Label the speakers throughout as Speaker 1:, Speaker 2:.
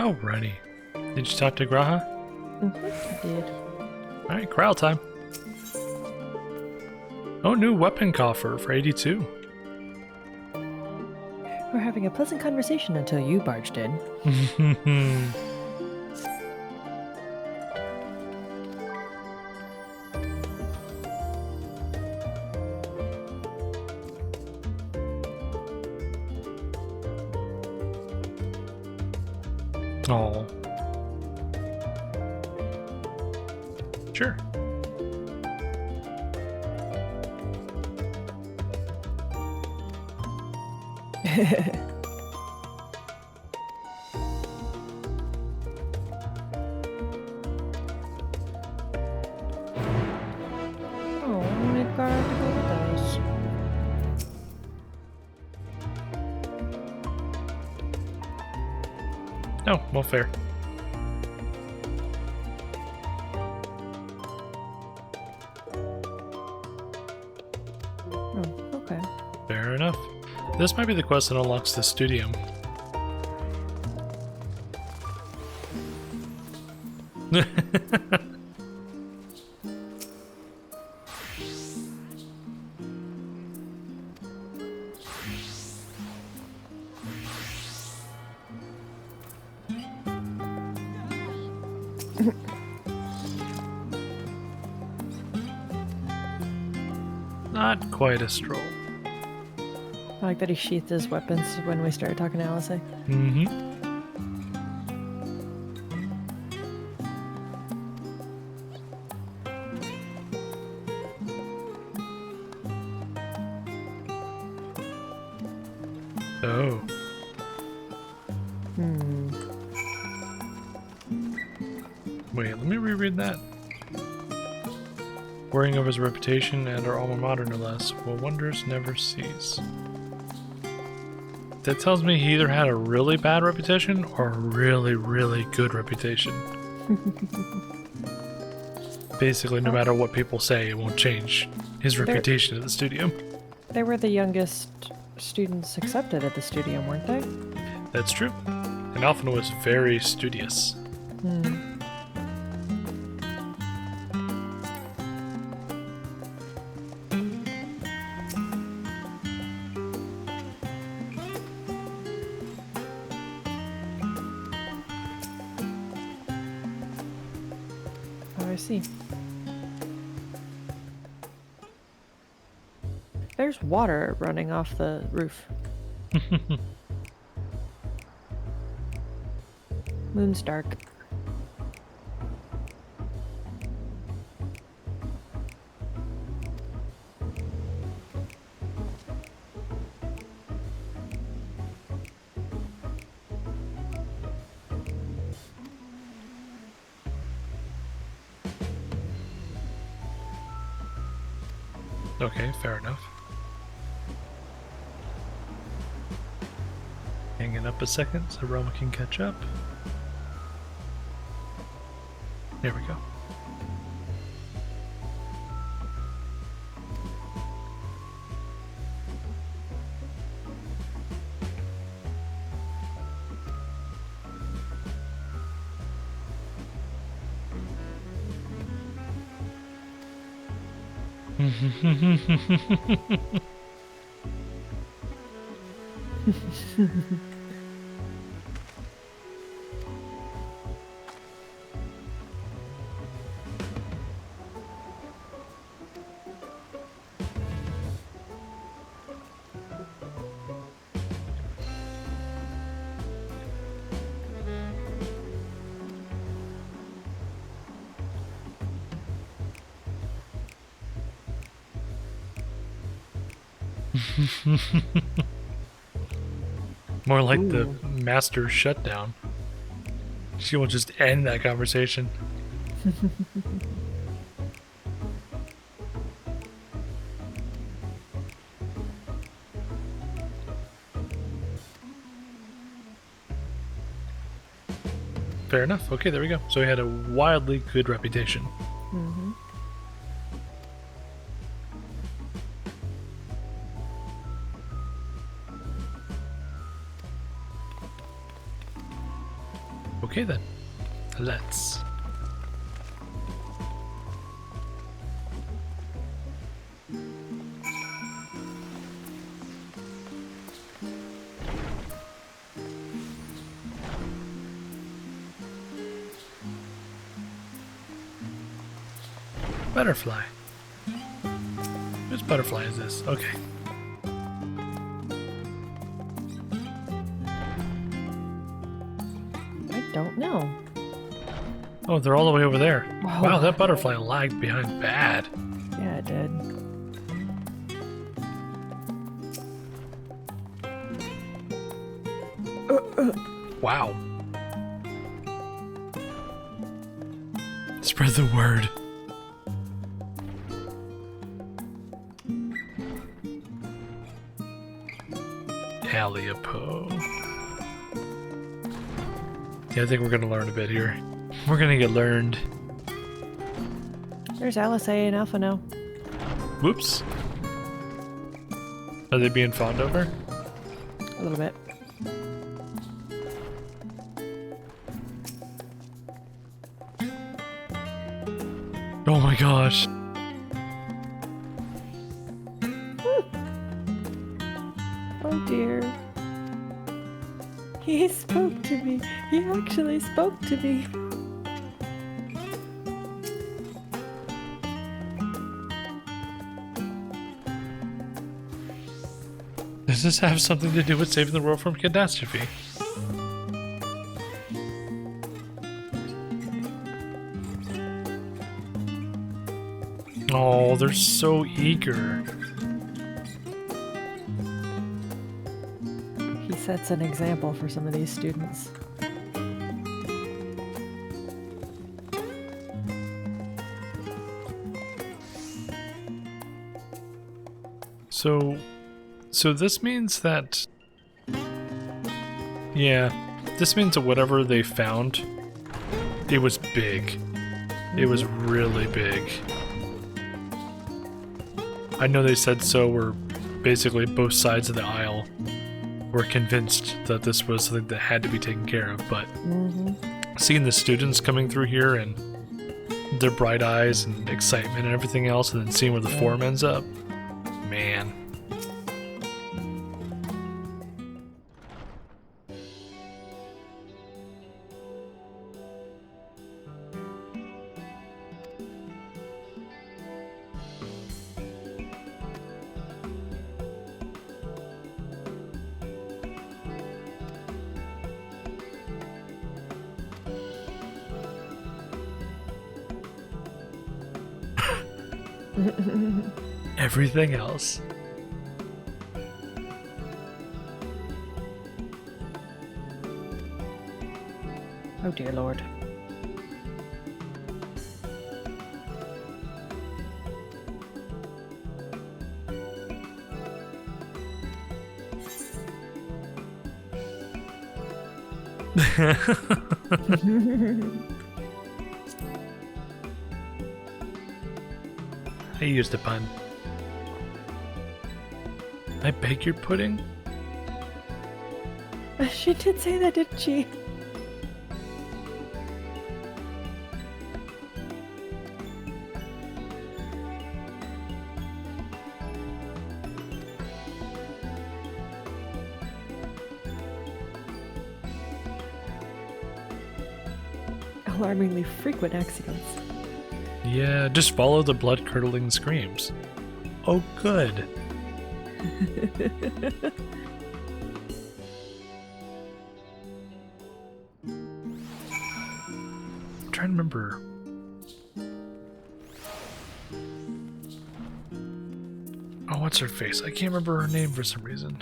Speaker 1: Alrighty. Did you talk to Graha?
Speaker 2: I did.
Speaker 1: Alright, corral time. Oh, new weapon coffer for 82.
Speaker 2: We're having a pleasant conversation until you barged in.
Speaker 1: Oh. Sure.
Speaker 2: Oh, Midgar to go with us.
Speaker 1: Oh, well, fair.
Speaker 2: Oh, okay.
Speaker 1: Fair enough. This might be the quest that unlocks the Studium. Not quite a stroll.
Speaker 2: I like that he sheathed his weapons when we started talking to Alice.
Speaker 1: Mm-hmm. Oh. Wait, let me reread that. Worrying over his reputation and our alma mater no less, will wonders never cease. That tells me he either had a really bad reputation or a really, really good reputation. Basically, no matter what people say, it won't change his reputation at the Studium.
Speaker 2: They were the youngest students accepted at the Studium, weren't they?
Speaker 1: That's true. And Alphen was very studious.
Speaker 2: Oh, I see. There's water running off the roof. Moon's dark.
Speaker 1: Okay, fair enough. Hanging up a second so Roma can catch up. There we go. More like the master shutdown. She will just end that conversation. Fair enough. Okay, there we go. So he had a wildly good reputation.
Speaker 2: Mm-hmm.
Speaker 1: Okay then. Let's. Butterfly. Whose butterfly is this? Okay.
Speaker 2: I don't know.
Speaker 1: Oh, they're all the way over there.
Speaker 2: Whoa.
Speaker 1: Wow, that butterfly lagged behind bad.
Speaker 2: Yeah, it did.
Speaker 1: Wow. Spread the word. Calliope. Yeah, I think we're gonna learn a bit here. We're gonna get learned.
Speaker 2: There's Alice A and Alpha now.
Speaker 1: Whoops. Are they being fawned over?
Speaker 2: A little bit.
Speaker 1: Oh my gosh.
Speaker 2: Oh dear. He spoke to me. He actually spoke to me.
Speaker 1: Does this have something to do with saving the world from catastrophe? Oh, they're so eager.
Speaker 2: He sets an example for some of these students.
Speaker 1: So this means that... Yeah, this means that whatever they found, it was big. It was really big. I know they said so, where basically both sides of the aisle were convinced that this was something that had to be taken care of, but seeing the students coming through here and their bright eyes and excitement and everything else, and then seeing where the forum ends up, man. Everything else.
Speaker 2: Oh dear lord.
Speaker 1: I used a pun. I beg your pudding?
Speaker 2: She did say that, didn't she? Alarmingly frequent accidents.
Speaker 1: Yeah, just follow the blood-curdling screams. Oh, good. I'm trying to remember. Oh, what's her face? I can't remember her name for some reason.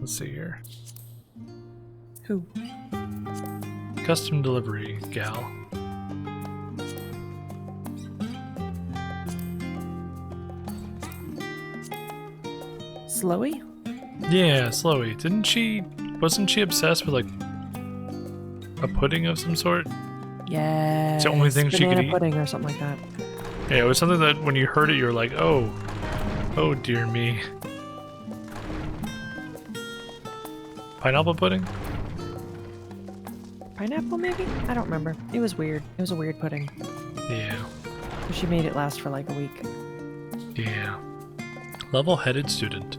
Speaker 1: Let's see here.
Speaker 2: Who?
Speaker 1: Custom delivery gal.
Speaker 2: Slowy?
Speaker 1: Yeah, Slowy. Wasn't she obsessed with like a pudding of some sort?
Speaker 2: Yeah.
Speaker 1: It's the only thing she could eat.
Speaker 2: pudding or something like that.
Speaker 1: Yeah, it was something that when you heard it, you were like, oh dear me. Pineapple pudding?
Speaker 2: Pineapple, maybe? I don't remember. It was weird. It was a weird pudding.
Speaker 1: Yeah.
Speaker 2: She made it last for like a week.
Speaker 1: Yeah. Level-headed student.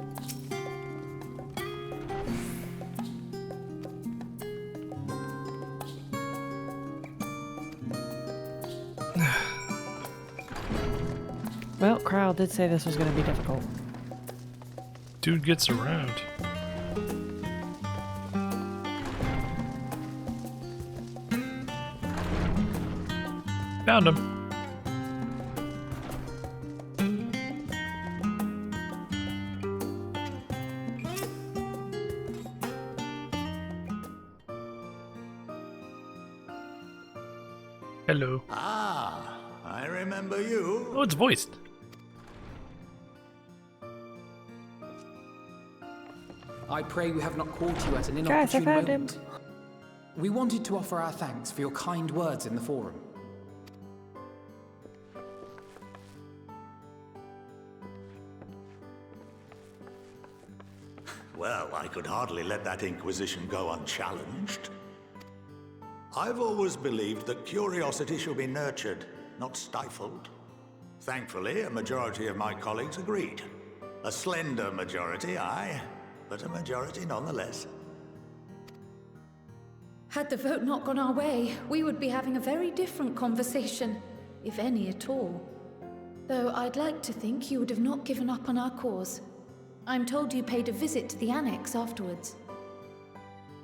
Speaker 2: Well, Crowell did say this was going to be difficult.
Speaker 1: Dude gets around. Found him. Hello.
Speaker 3: Ah, I remember you.
Speaker 1: Oh, it's voiced.
Speaker 4: I pray we have not caught you at an
Speaker 2: Guys, I
Speaker 4: inopportune
Speaker 2: found him.
Speaker 4: moment. We wanted to offer our thanks for your kind words in the forum.
Speaker 3: Well, I could hardly let that Inquisition go unchallenged. I've always believed that curiosity should be nurtured, not stifled. Thankfully, a majority of my colleagues agreed. A slender majority, aye, but a majority nonetheless.
Speaker 5: Had the vote not gone our way, we would be having a very different conversation, if any at all. Though I'd like to think you would have not given up on our cause. I'm told you paid a visit to the Annex afterwards.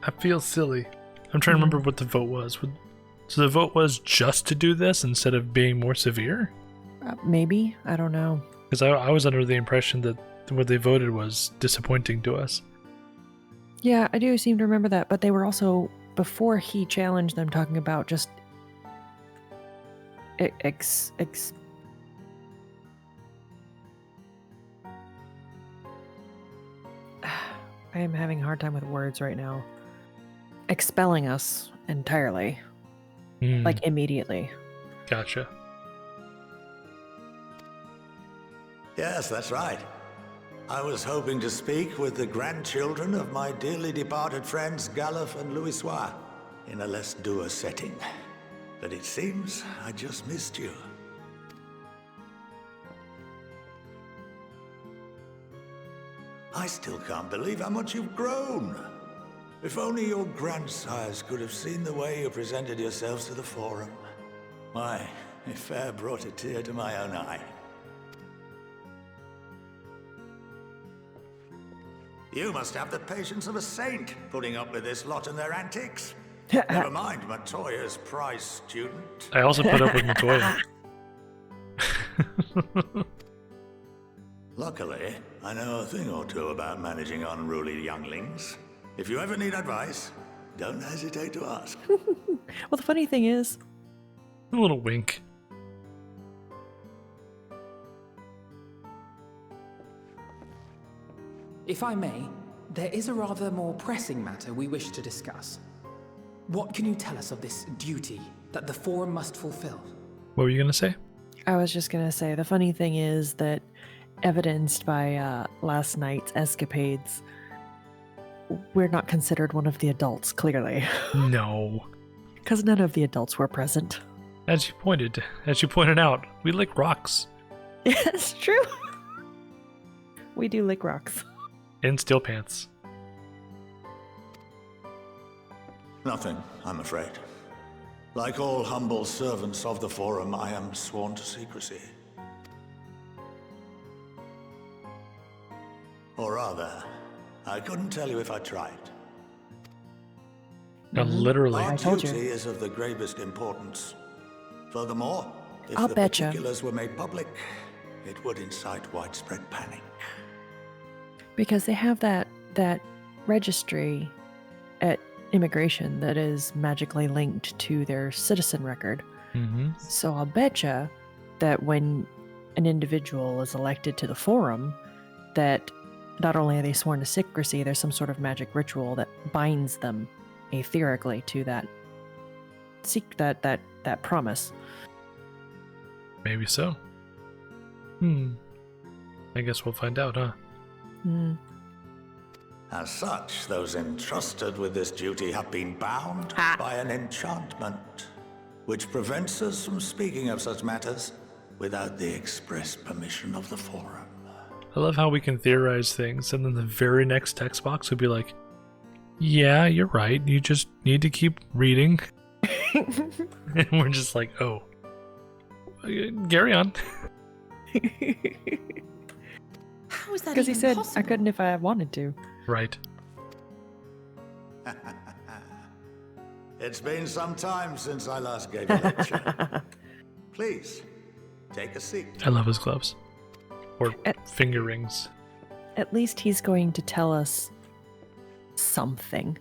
Speaker 1: I feel silly. I'm trying to remember what the vote was. So the vote was just to do this instead of being more severe?
Speaker 2: Maybe? I don't know.
Speaker 1: Because I was under the impression that what they voted was disappointing to us.
Speaker 2: Yeah, I do seem to remember that, but they were also, before he challenged them, talking about just I am having a hard time with words right now. Expelling us entirely. Like, immediately.
Speaker 1: Gotcha.
Speaker 3: Yes, that's right. I was hoping to speak with the grandchildren of my dearly departed friends Galef and Louisoix in a less dour setting. But it seems I just missed you. I still can't believe how much you've grown. If only your grandsires could have seen the way you presented yourselves to the Forum. Why, it fair brought a tear to my own eye. You must have the patience of a saint, putting up with this lot and their antics. Never mind Matoya's prize student.
Speaker 1: I also put up with Matoya.
Speaker 3: Luckily, I know a thing or two about managing unruly younglings. If you ever need advice, don't hesitate to ask.
Speaker 2: Well, the funny thing is...
Speaker 1: A little wink.
Speaker 4: If I may, there is a rather more pressing matter we wish to discuss. What can you tell us of this duty that the Forum must fulfill?
Speaker 1: What were you going to say?
Speaker 2: I was just going to say, the funny thing is that, evidenced by last night's escapades, we're not considered one of the adults, clearly.
Speaker 1: No.
Speaker 2: Because none of the adults were present.
Speaker 1: As you pointed out, we lick rocks.
Speaker 2: It's true. We do lick rocks.
Speaker 1: In steel pants.
Speaker 3: Nothing, I'm afraid. Like all humble servants of the Forum, I am sworn to secrecy. Or rather, I couldn't tell you if I tried.
Speaker 1: Now, literally.
Speaker 3: Our
Speaker 2: told you.
Speaker 3: duty is of the gravest importance. Furthermore, if
Speaker 2: I'll
Speaker 3: the
Speaker 2: betcha.
Speaker 3: particulars were made public, it would incite widespread panic.
Speaker 2: Because they have that registry at immigration that is magically linked to their citizen record.
Speaker 1: Mm-hmm.
Speaker 2: So I'll betcha that when an individual is elected to the Forum, that not only are they sworn to secrecy, there's some sort of magic ritual that binds them aetherically to that promise.
Speaker 1: Maybe so. I guess we'll find out, huh?
Speaker 3: As such, those entrusted with this duty have been bound by an enchantment, which prevents us from speaking of such matters without the express permission of the Forum.
Speaker 1: I love how we can theorize things, and then the very next text box would be like, yeah, you're right, you just need to keep reading. And we're just like, oh. Carry on.
Speaker 5: How is that
Speaker 2: Because he
Speaker 5: even
Speaker 2: said
Speaker 5: possible?
Speaker 2: I couldn't if I wanted to.
Speaker 1: Right.
Speaker 3: It's been some time since I last gave a lecture. Please, take a seat.
Speaker 1: I love his gloves. Or finger rings.
Speaker 2: At least he's going to tell us something.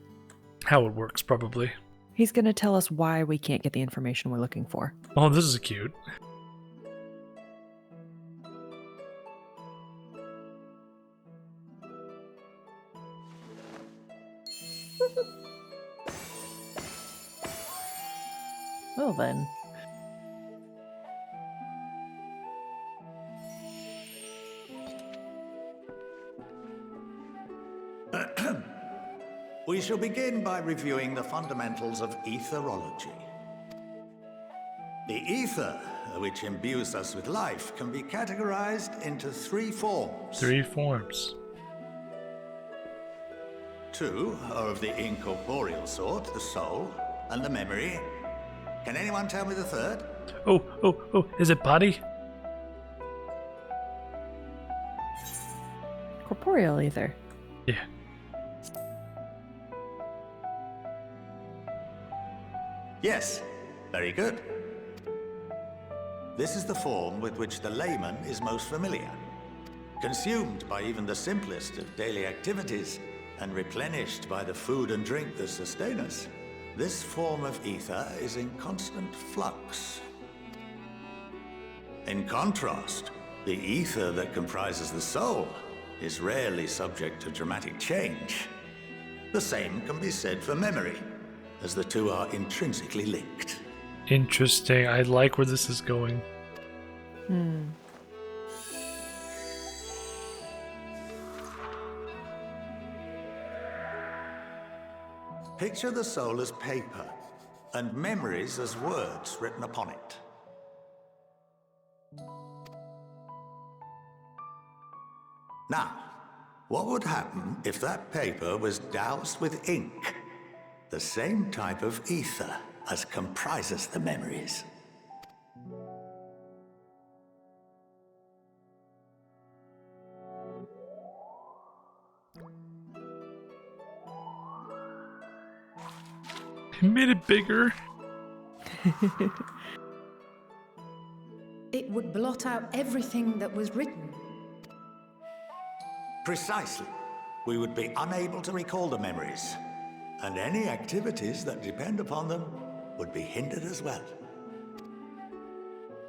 Speaker 1: How it works, probably.
Speaker 2: He's going to tell us why we can't get the information we're looking for.
Speaker 1: Oh, this is cute.
Speaker 2: Well then.
Speaker 3: We shall begin by reviewing the fundamentals of etherology. The ether, which imbues us with life, can be categorized into 3 forms.
Speaker 1: 3 forms.
Speaker 3: 2 are of the incorporeal sort, the soul, and the memory. Can anyone tell me the third?
Speaker 1: Oh, is it body?
Speaker 2: Corporeal ether.
Speaker 1: Yeah.
Speaker 3: Yes, very good. This is the form with which the layman is most familiar. Consumed by even the simplest of daily activities, and replenished by the food and drink that sustain us, this form of ether is in constant flux. In contrast, the ether that comprises the soul is rarely subject to dramatic change. The same can be said for memory, as the two are intrinsically linked.
Speaker 1: Interesting. I like where this is going.
Speaker 3: Picture the soul as paper, and memories as words written upon it. Now, what would happen if that paper was doused with ink? The same type of ether as comprises the memories.
Speaker 1: He made it bigger.
Speaker 5: It would blot out everything that was written.
Speaker 3: Precisely. We would be unable to recall the memories, and any activities that depend upon them would be hindered as well.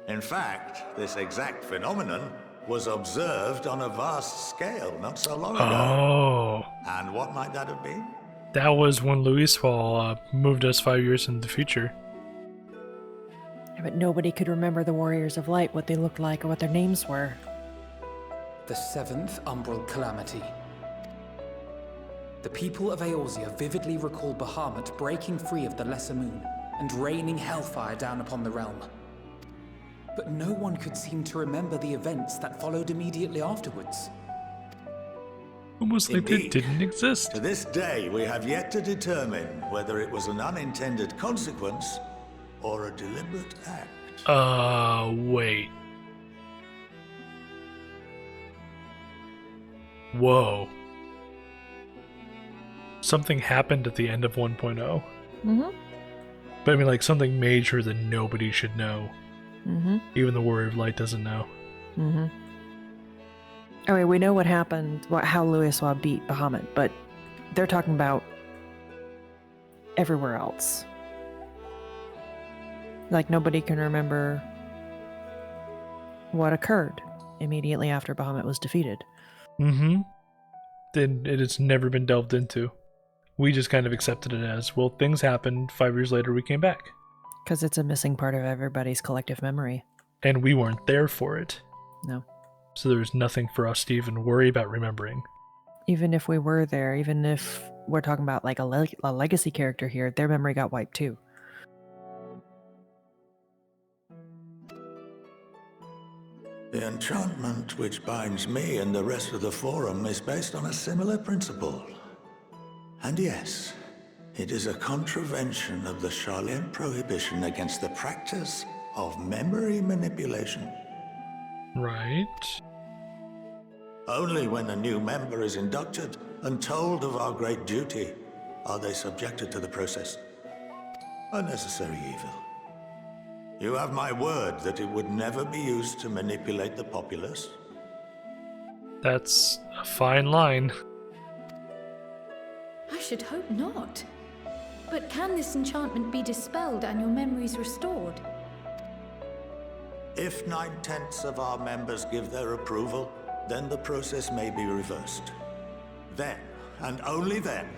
Speaker 3: In fact, this exact phenomenon was observed on a vast scale not so long ago.
Speaker 1: Oh.
Speaker 3: And what might that have been?
Speaker 1: That was when Luis Fall moved us 5 years into the future.
Speaker 2: Yeah, but nobody could remember the Warriors of Light, what they looked like, or what their names were.
Speaker 4: The 7th Umbral Calamity. The people of Eorzea vividly recall Bahamut breaking free of the Lesser Moon and raining hellfire down upon the realm. But no one could seem to remember the events that followed immediately afterwards.
Speaker 1: Almost like they
Speaker 3: Indeed.
Speaker 1: didn't exist.
Speaker 3: To this day, we have yet to determine whether it was an unintended consequence or a deliberate act.
Speaker 1: Wait. Whoa. Something happened at the end of 1.0.
Speaker 2: Mm-hmm.
Speaker 1: But I mean, like, something major that nobody should know.
Speaker 2: Mm-hmm.
Speaker 1: Even the Warrior of Light doesn't know.
Speaker 2: Mm-hmm. I mean, we know what happened, how Luiswa beat Bahamut, but they're talking about everywhere else. Like, nobody can remember what occurred immediately after Bahamut was defeated.
Speaker 1: Mm-hmm. Then it has never been delved into. We just kind of accepted it as, well, things happened, 5 years later we came back.
Speaker 2: Because it's a missing part of everybody's collective memory.
Speaker 1: And we weren't there for it.
Speaker 2: No.
Speaker 1: So there's nothing for us to even worry about remembering.
Speaker 2: Even if we were there, even if we're talking about like a legacy character here, their memory got wiped too.
Speaker 3: The enchantment which binds me and the rest of the Forum is based on a similar principle. And yes, it is a contravention of the Sharlayan prohibition against the practice of memory manipulation.
Speaker 1: Right.
Speaker 3: Only when a new member is inducted and told of our great duty are they subjected to the process. A necessary evil. You have my word that it would never be used to manipulate the populace.
Speaker 1: That's a fine line.
Speaker 5: I should hope not. But can this enchantment be dispelled and your memories restored?
Speaker 3: If 9/10 of our members give their approval, then the process may be reversed. Then, and only then,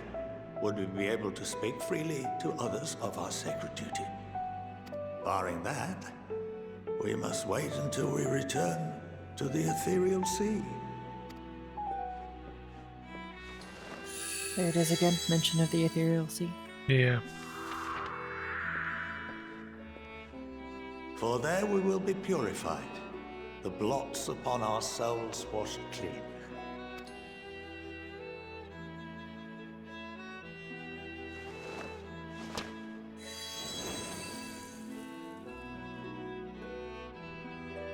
Speaker 3: would we be able to speak freely to others of our sacred duty. Barring that, we must wait until we return to the ethereal sea.
Speaker 2: There it is again, mention of the ethereal sea.
Speaker 1: Yeah.
Speaker 3: For there we will be purified, the blots upon our souls washed clean.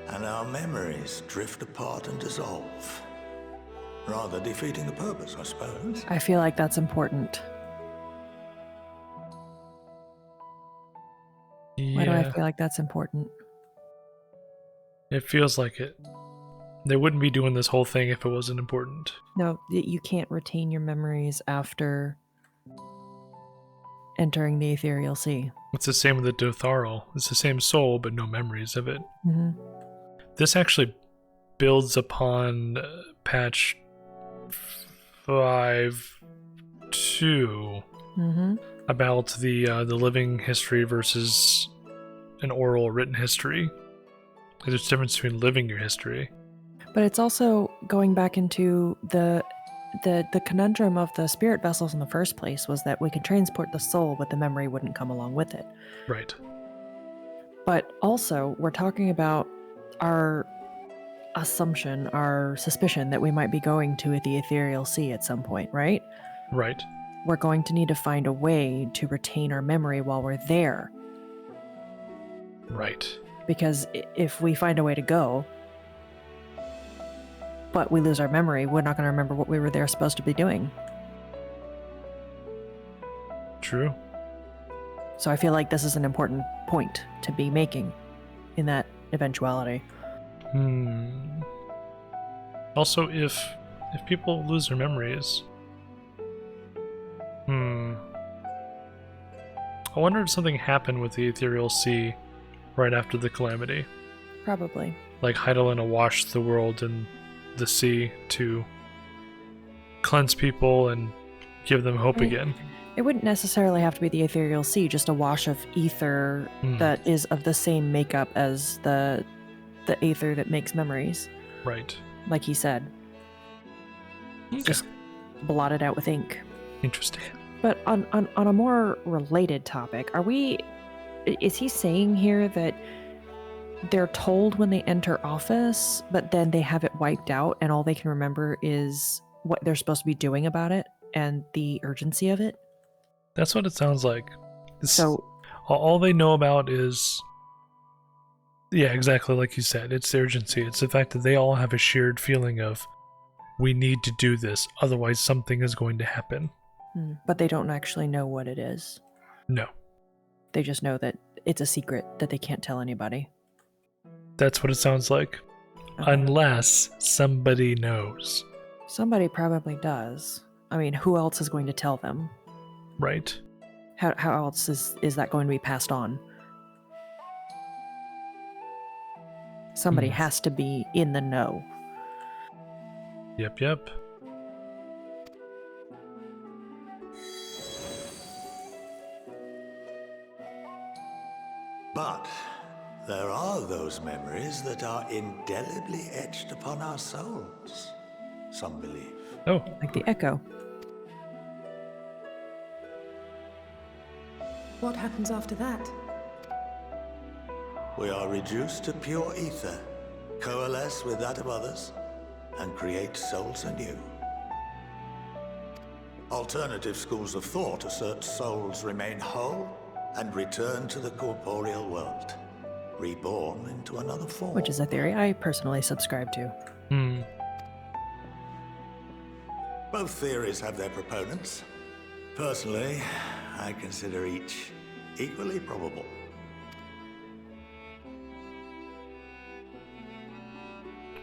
Speaker 3: And our memories drift apart and dissolve. Rather defeating the purpose, I suppose.
Speaker 2: I feel like that's important.
Speaker 1: Yeah.
Speaker 2: Why do I feel like that's important?
Speaker 1: It feels like it. They wouldn't be doing this whole thing if it wasn't important.
Speaker 2: No, you can't retain your memories after entering the ethereal sea.
Speaker 1: It's the same with the Dotharal. It's the same soul, but no memories of it.
Speaker 2: Mm-hmm.
Speaker 1: This actually builds upon patch 5.2 about the living history versus an oral written history. There's a difference between living your history.
Speaker 2: But it's also going back into the conundrum of the spirit vessels in the first place was that we could transport the soul, but the memory wouldn't come along with it.
Speaker 1: Right.
Speaker 2: But also, we're talking about our assumption, our suspicion that we might be going to the ethereal sea at some point, right?
Speaker 1: Right.
Speaker 2: We're going to need to find a way to retain our memory while we're there.
Speaker 1: Right.
Speaker 2: Because if we find a way to go, but we lose our memory, we're not going to remember what we were there supposed to be doing.
Speaker 1: True.
Speaker 2: So I feel like this is an important point to be making in that eventuality.
Speaker 1: Also, if people lose their memories, I wonder if something happened with the ethereal sea right after the calamity.
Speaker 2: Probably.
Speaker 1: Like Hydaelyn washed the world in the sea to cleanse people and give them hope again.
Speaker 2: It wouldn't necessarily have to be the ethereal sea, just a wash of ether that is of the same makeup as the aether that makes memories.
Speaker 1: Right.
Speaker 2: Like he said.
Speaker 1: Okay.
Speaker 2: Just blotted out with ink.
Speaker 1: Interesting.
Speaker 2: But on a more related topic, is he saying here that they're told when they enter office, but then they have it wiped out and all they can remember is what they're supposed to be doing about it and the urgency of it?
Speaker 1: That's what it sounds like.
Speaker 2: So
Speaker 1: all they know about is, yeah, exactly like you said. It's the urgency. It's the fact that they all have a shared feeling of, we need to do this, otherwise something is going to happen.
Speaker 2: But they don't actually know what it is.
Speaker 1: No.
Speaker 2: They just know that it's a secret that they can't tell anybody.
Speaker 1: That's what it sounds like.
Speaker 2: Okay.
Speaker 1: Unless somebody knows.
Speaker 2: Somebody probably does. I mean, who else is going to tell them?
Speaker 1: Right.
Speaker 2: How else is that going to be passed on? Somebody has to be in the know.
Speaker 1: Yep.
Speaker 3: But there are those memories that are indelibly etched upon our souls, some believe.
Speaker 1: Oh,
Speaker 2: like the echo.
Speaker 5: What happens after that?
Speaker 3: We are reduced to pure ether, coalesce with that of others, and create souls anew. Alternative schools of thought assert souls remain whole and return to the corporeal world, reborn into another form.
Speaker 2: Which is a theory I personally subscribe to.
Speaker 3: Both theories have their proponents. Personally, I consider each equally probable.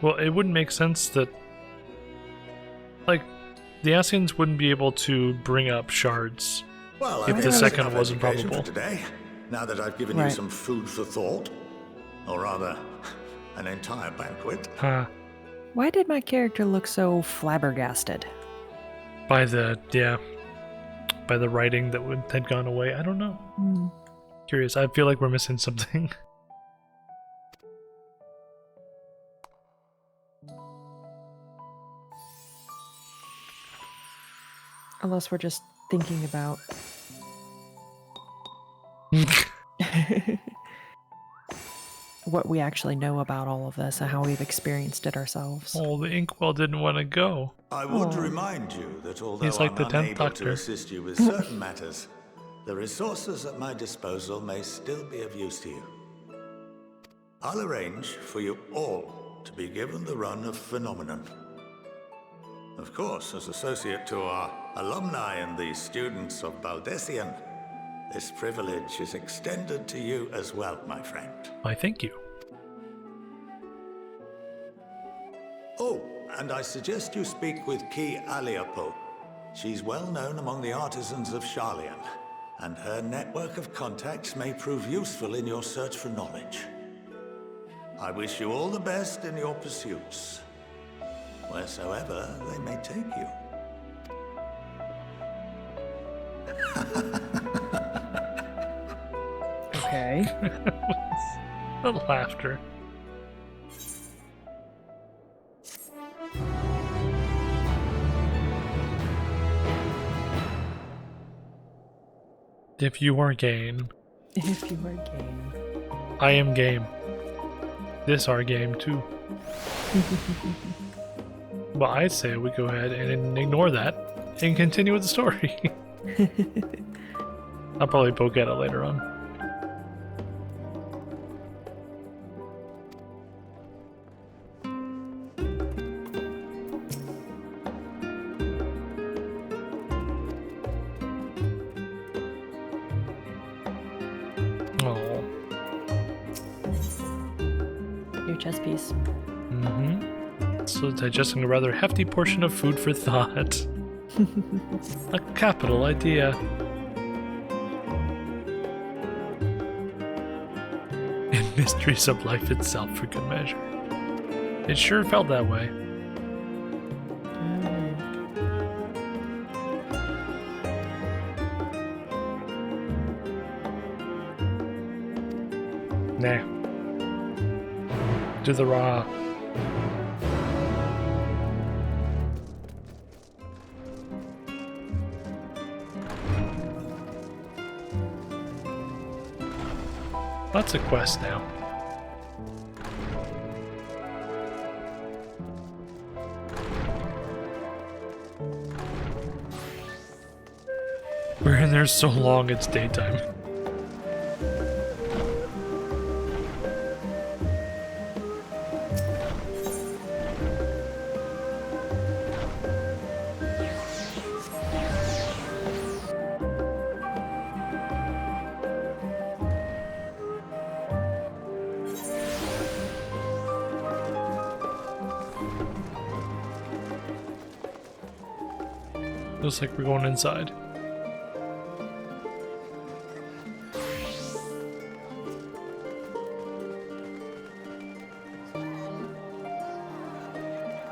Speaker 1: Well, it wouldn't make sense that, like, the Ascians wouldn't be able to bring up shards
Speaker 3: Well,
Speaker 1: if the second wasn't
Speaker 3: education
Speaker 1: probable.
Speaker 3: for today, now that I've given you
Speaker 2: Right.
Speaker 3: some food for thought, or rather, an entire banquet.
Speaker 1: Huh.
Speaker 2: Why did my character look so flabbergasted?
Speaker 1: By the writing that had gone away. I don't know. Curious. I feel like we're missing something.
Speaker 2: Unless we're just thinking about what we actually know about all of this and how we've experienced it ourselves.
Speaker 1: Oh, the Inkwell didn't want to go.
Speaker 3: I would remind you that although
Speaker 1: He's like
Speaker 3: I'm
Speaker 1: the 10th
Speaker 3: unable
Speaker 1: Doctor.
Speaker 3: to assist you with certain matters, the resources at my disposal may still be of use to you. I'll arrange for you all to be given the run of Phenomenon. Of course, as associate to our alumni and the students of Baldessian, this privilege is extended to you as well, my friend.
Speaker 1: Why, thank you.
Speaker 3: Oh, and I suggest you speak with Ki Aliapo. She's well known among the artisans of Sharlayan, and her network of contacts may prove useful in your search for knowledge. I wish you all the best in your pursuits, wheresoever they may take you.
Speaker 2: Okay.
Speaker 1: The laughter. If you are game,
Speaker 2: If you were game.
Speaker 1: I am game. This our game too. Well, I say we go ahead and ignore that and continue with the story. I'll probably poke at it later on. Oh.
Speaker 2: New chess piece.
Speaker 1: So digesting a rather hefty portion of food for thought. A capital idea. And mysteries of life itself for good measure. It sure felt that way. Nah. Do the raw. That's a quest now. We're in there so long it's daytime. Looks like we're going inside.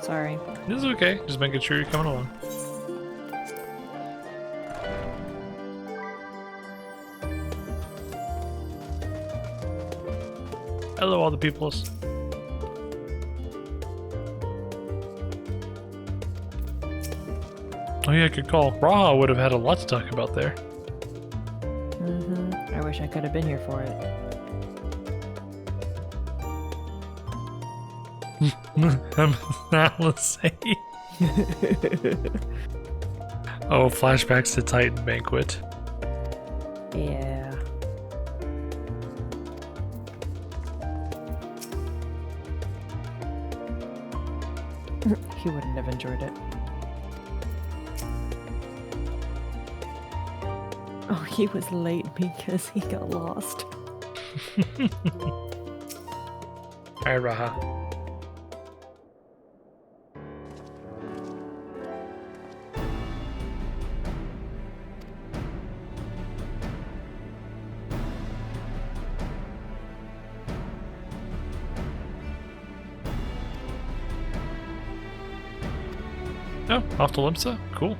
Speaker 2: Sorry.
Speaker 1: This is okay. Just making sure you're coming along. Hello, all the peoples. Oh yeah, good call. Raha would have had a lot to talk about there.
Speaker 2: I wish I could have been here for it.
Speaker 1: Let's say. Oh, flashbacks to Titan Banquet.
Speaker 2: Yeah. He wouldn't have enjoyed it. Oh, he was late because he got lost.
Speaker 1: Hi, Raha. Oh, off to Limsa? Cool.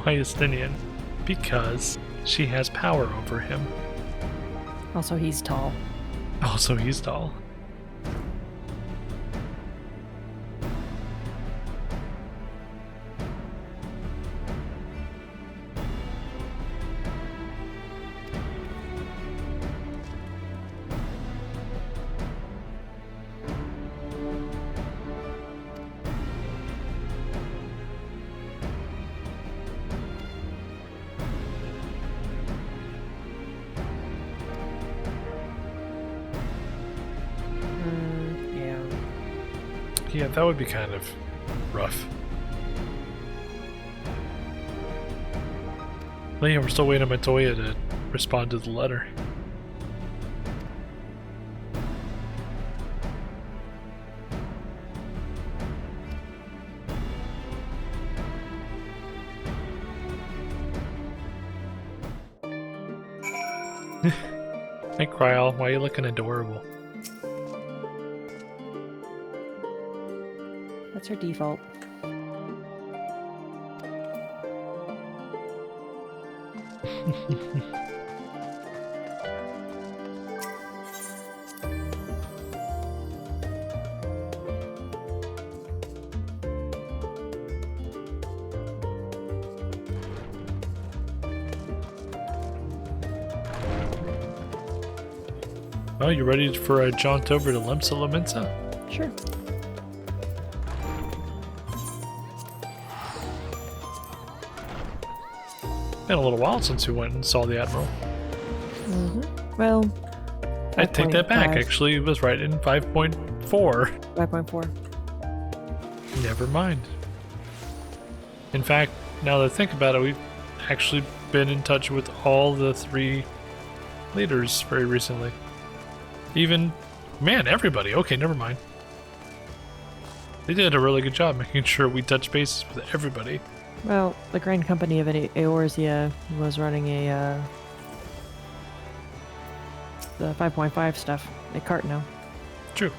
Speaker 1: Why Estinian? Because she has power over him.
Speaker 2: Also, he's tall.
Speaker 1: Also, he's tall.
Speaker 2: Yeah.
Speaker 1: Yeah, that would be kind of rough. Well, yeah, we're still waiting on Matoya to respond to the letter. Hey, Kryal, why are you looking adorable?
Speaker 2: That's her default.
Speaker 1: Well, you ready for a jaunt over to Limsa Laminsa?
Speaker 2: Sure.
Speaker 1: Been a little while since we went and saw the Admiral.
Speaker 2: Well,
Speaker 1: I take that back,
Speaker 2: 5.5.
Speaker 1: actually. It was right in 5.4.
Speaker 2: 5.4.
Speaker 1: Never mind. In fact, now that I think about it, we've actually been in touch with all the 3 leaders very recently. Even, man, everybody. Okay, never mind. They did a really good job making sure we touch bases with everybody.
Speaker 2: Well, the Grand Company of Eorzea was running a the 5.5 stuff at Cart now.
Speaker 1: True.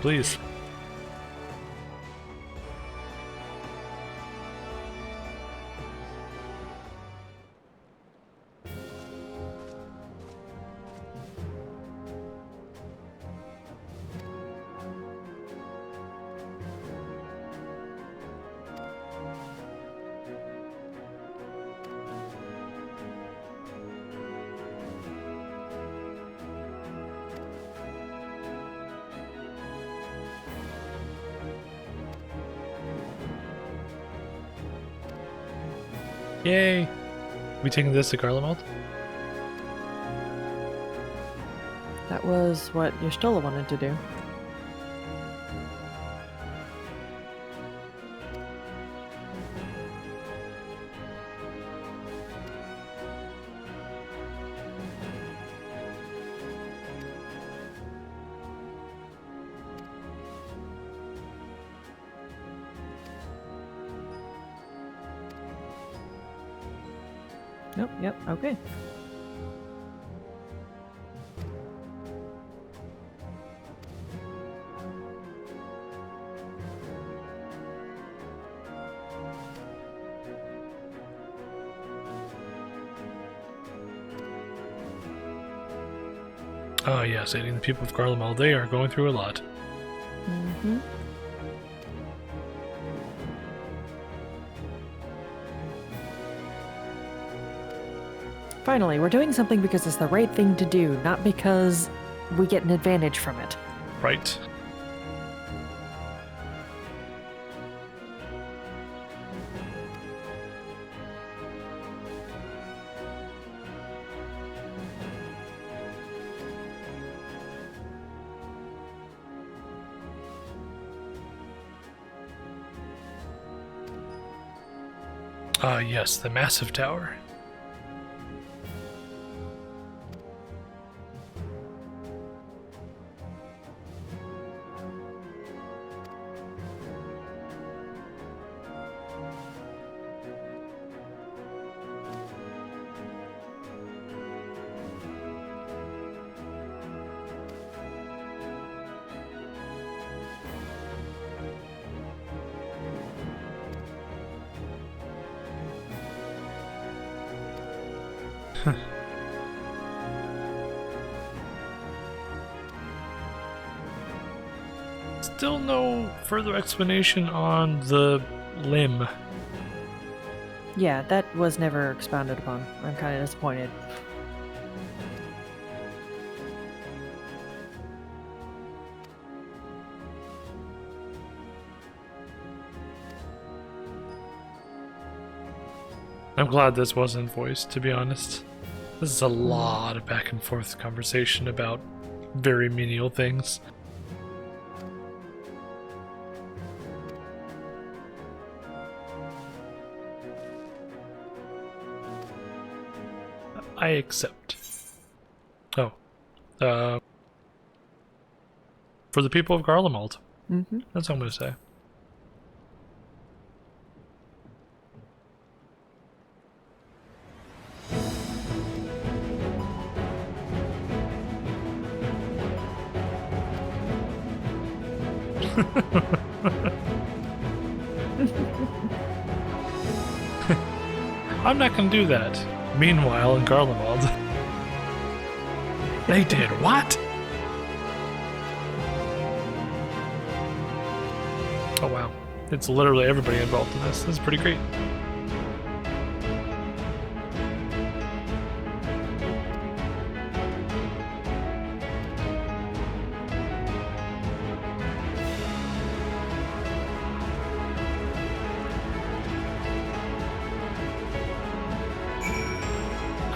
Speaker 1: Please. Yay! We taking this to Garlemald?
Speaker 2: That was what Y'shtola wanted to do. Nope, yep, okay.
Speaker 1: Oh yes, aiding the people of Garlemald. They are going through a lot.
Speaker 2: Mm-hmm. Finally, we're doing something because it's the right thing to do, not because we get an advantage from it.
Speaker 1: Right. Ah, yes, the massive tower. Still no further explanation on the limb.
Speaker 2: Yeah, that was never expounded upon. I'm kind of disappointed.
Speaker 1: I'm glad this wasn't voiced, to be honest. This is a lot of back and forth conversation about very menial things. I accept. Oh. For the people of Garlemald.
Speaker 2: Mm-hmm.
Speaker 1: That's what I'm going to say. I'm not going to do that. Meanwhile, in Garlemald, they did what? Oh wow. It's literally everybody involved in this. This is pretty great.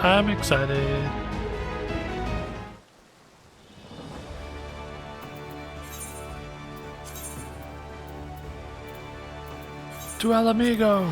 Speaker 1: I'm excited. To El Amigo.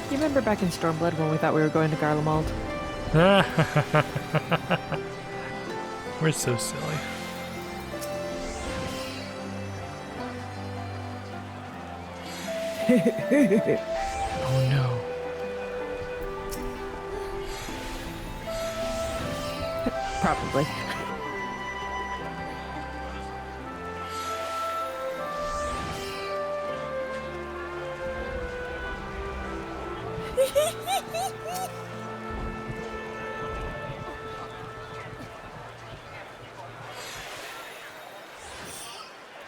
Speaker 2: You remember back in Stormblood when we thought we were going to Garlemald?
Speaker 1: We're so silly. Oh no.
Speaker 2: Probably.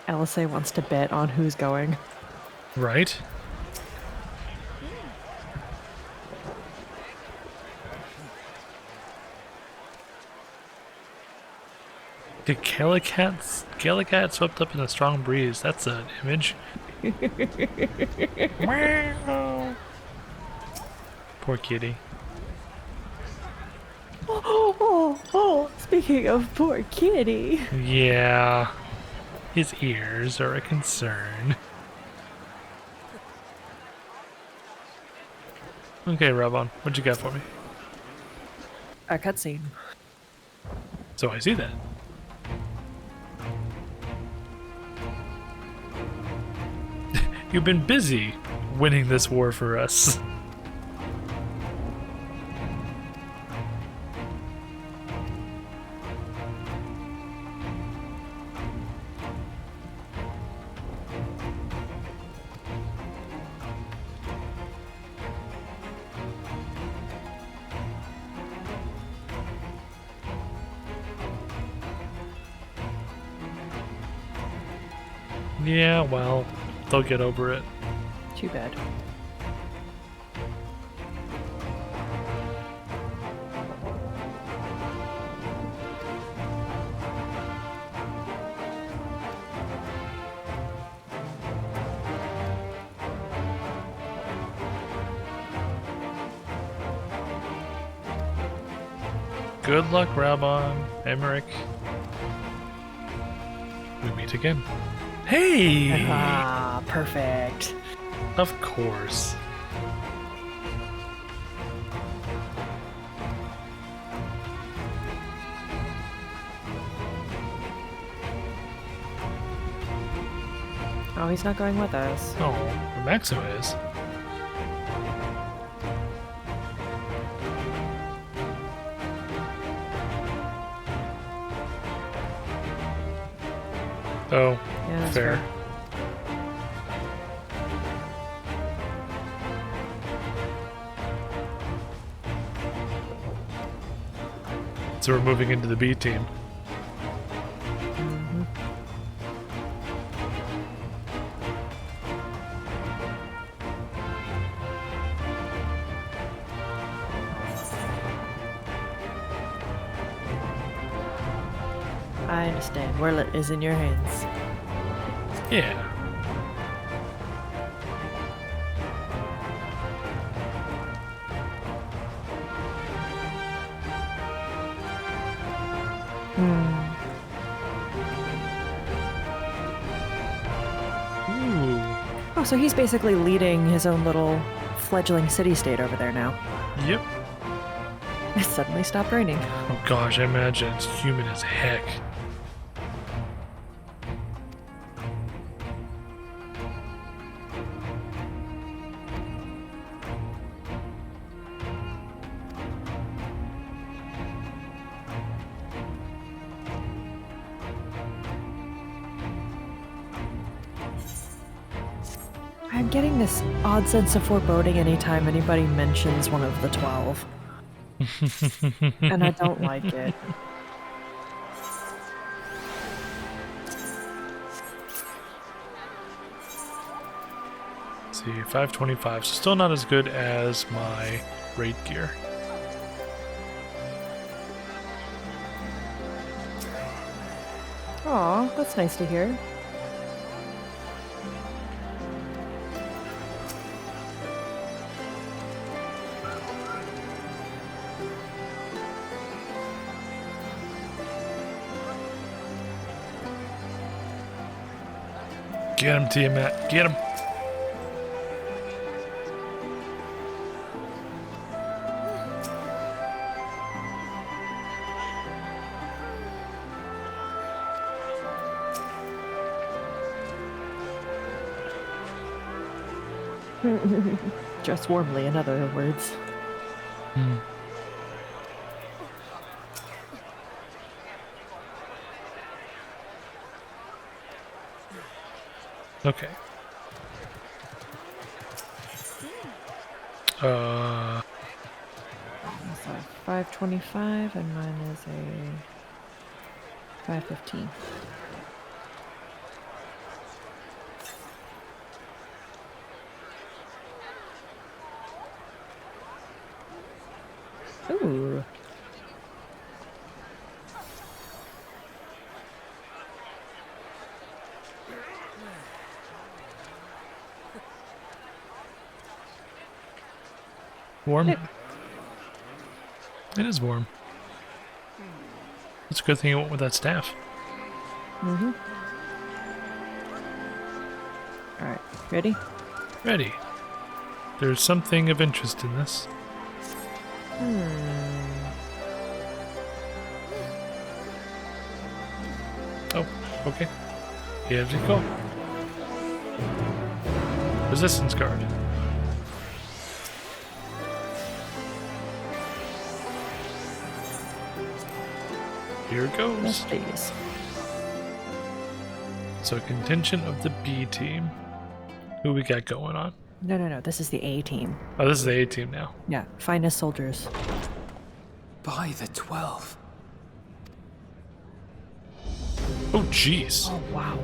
Speaker 2: LSA wants to bet on who's going.
Speaker 1: Right? Did Galagat swept up in a strong breeze? That's an image. Meow. Poor kitty.
Speaker 2: Oh, speaking of poor kitty.
Speaker 1: Yeah. His ears are a concern. Okay, Rabon, what you got for me?
Speaker 2: a cutscene.
Speaker 1: So I see that. You've been busy winning this war for us. Yeah, well, they'll get over it.
Speaker 2: Too bad.
Speaker 1: Good luck, Rabon, Emmerich. We meet again. Hey!
Speaker 2: Ah, perfect.
Speaker 1: Of course.
Speaker 2: Oh, he's not going with us.
Speaker 1: Oh, Maxima is. Oh,
Speaker 2: Yeah, that's
Speaker 1: fair. So we're moving into the B team.
Speaker 2: I understand. Werlet is in your hands.
Speaker 1: Yeah. Ooh.
Speaker 2: Oh, so he's basically leading his own little fledgling city-state over there now.
Speaker 1: Yep.
Speaker 2: It suddenly stopped raining.
Speaker 1: Oh gosh, I imagine it's humid as heck.
Speaker 2: I'm getting this odd sense of foreboding anytime anybody mentions one of the 12. And I don't like it.
Speaker 1: Let's see, 525. So still not as good as my raid gear.
Speaker 2: Aw, that's nice to hear.
Speaker 1: Get him, Tiamat. Get him.
Speaker 2: Dress warmly, in other words.
Speaker 1: Okay.
Speaker 2: So 525, and mine is a 515. Ooh.
Speaker 1: Warm? It is warm. It's a good thing you went with that staff.
Speaker 2: Mm-hmm. Alright, ready?
Speaker 1: Ready. There's something of interest in this. Oh, okay. Here we go. Resistance card. Here it goes.
Speaker 2: Yes, please.
Speaker 1: So contingent of the B team. Who we got going on?
Speaker 2: No. This is the A team.
Speaker 1: Oh, this is the A team now.
Speaker 2: Yeah, finest soldiers.
Speaker 4: By the 12.
Speaker 1: Oh, jeez.
Speaker 2: Oh, wow.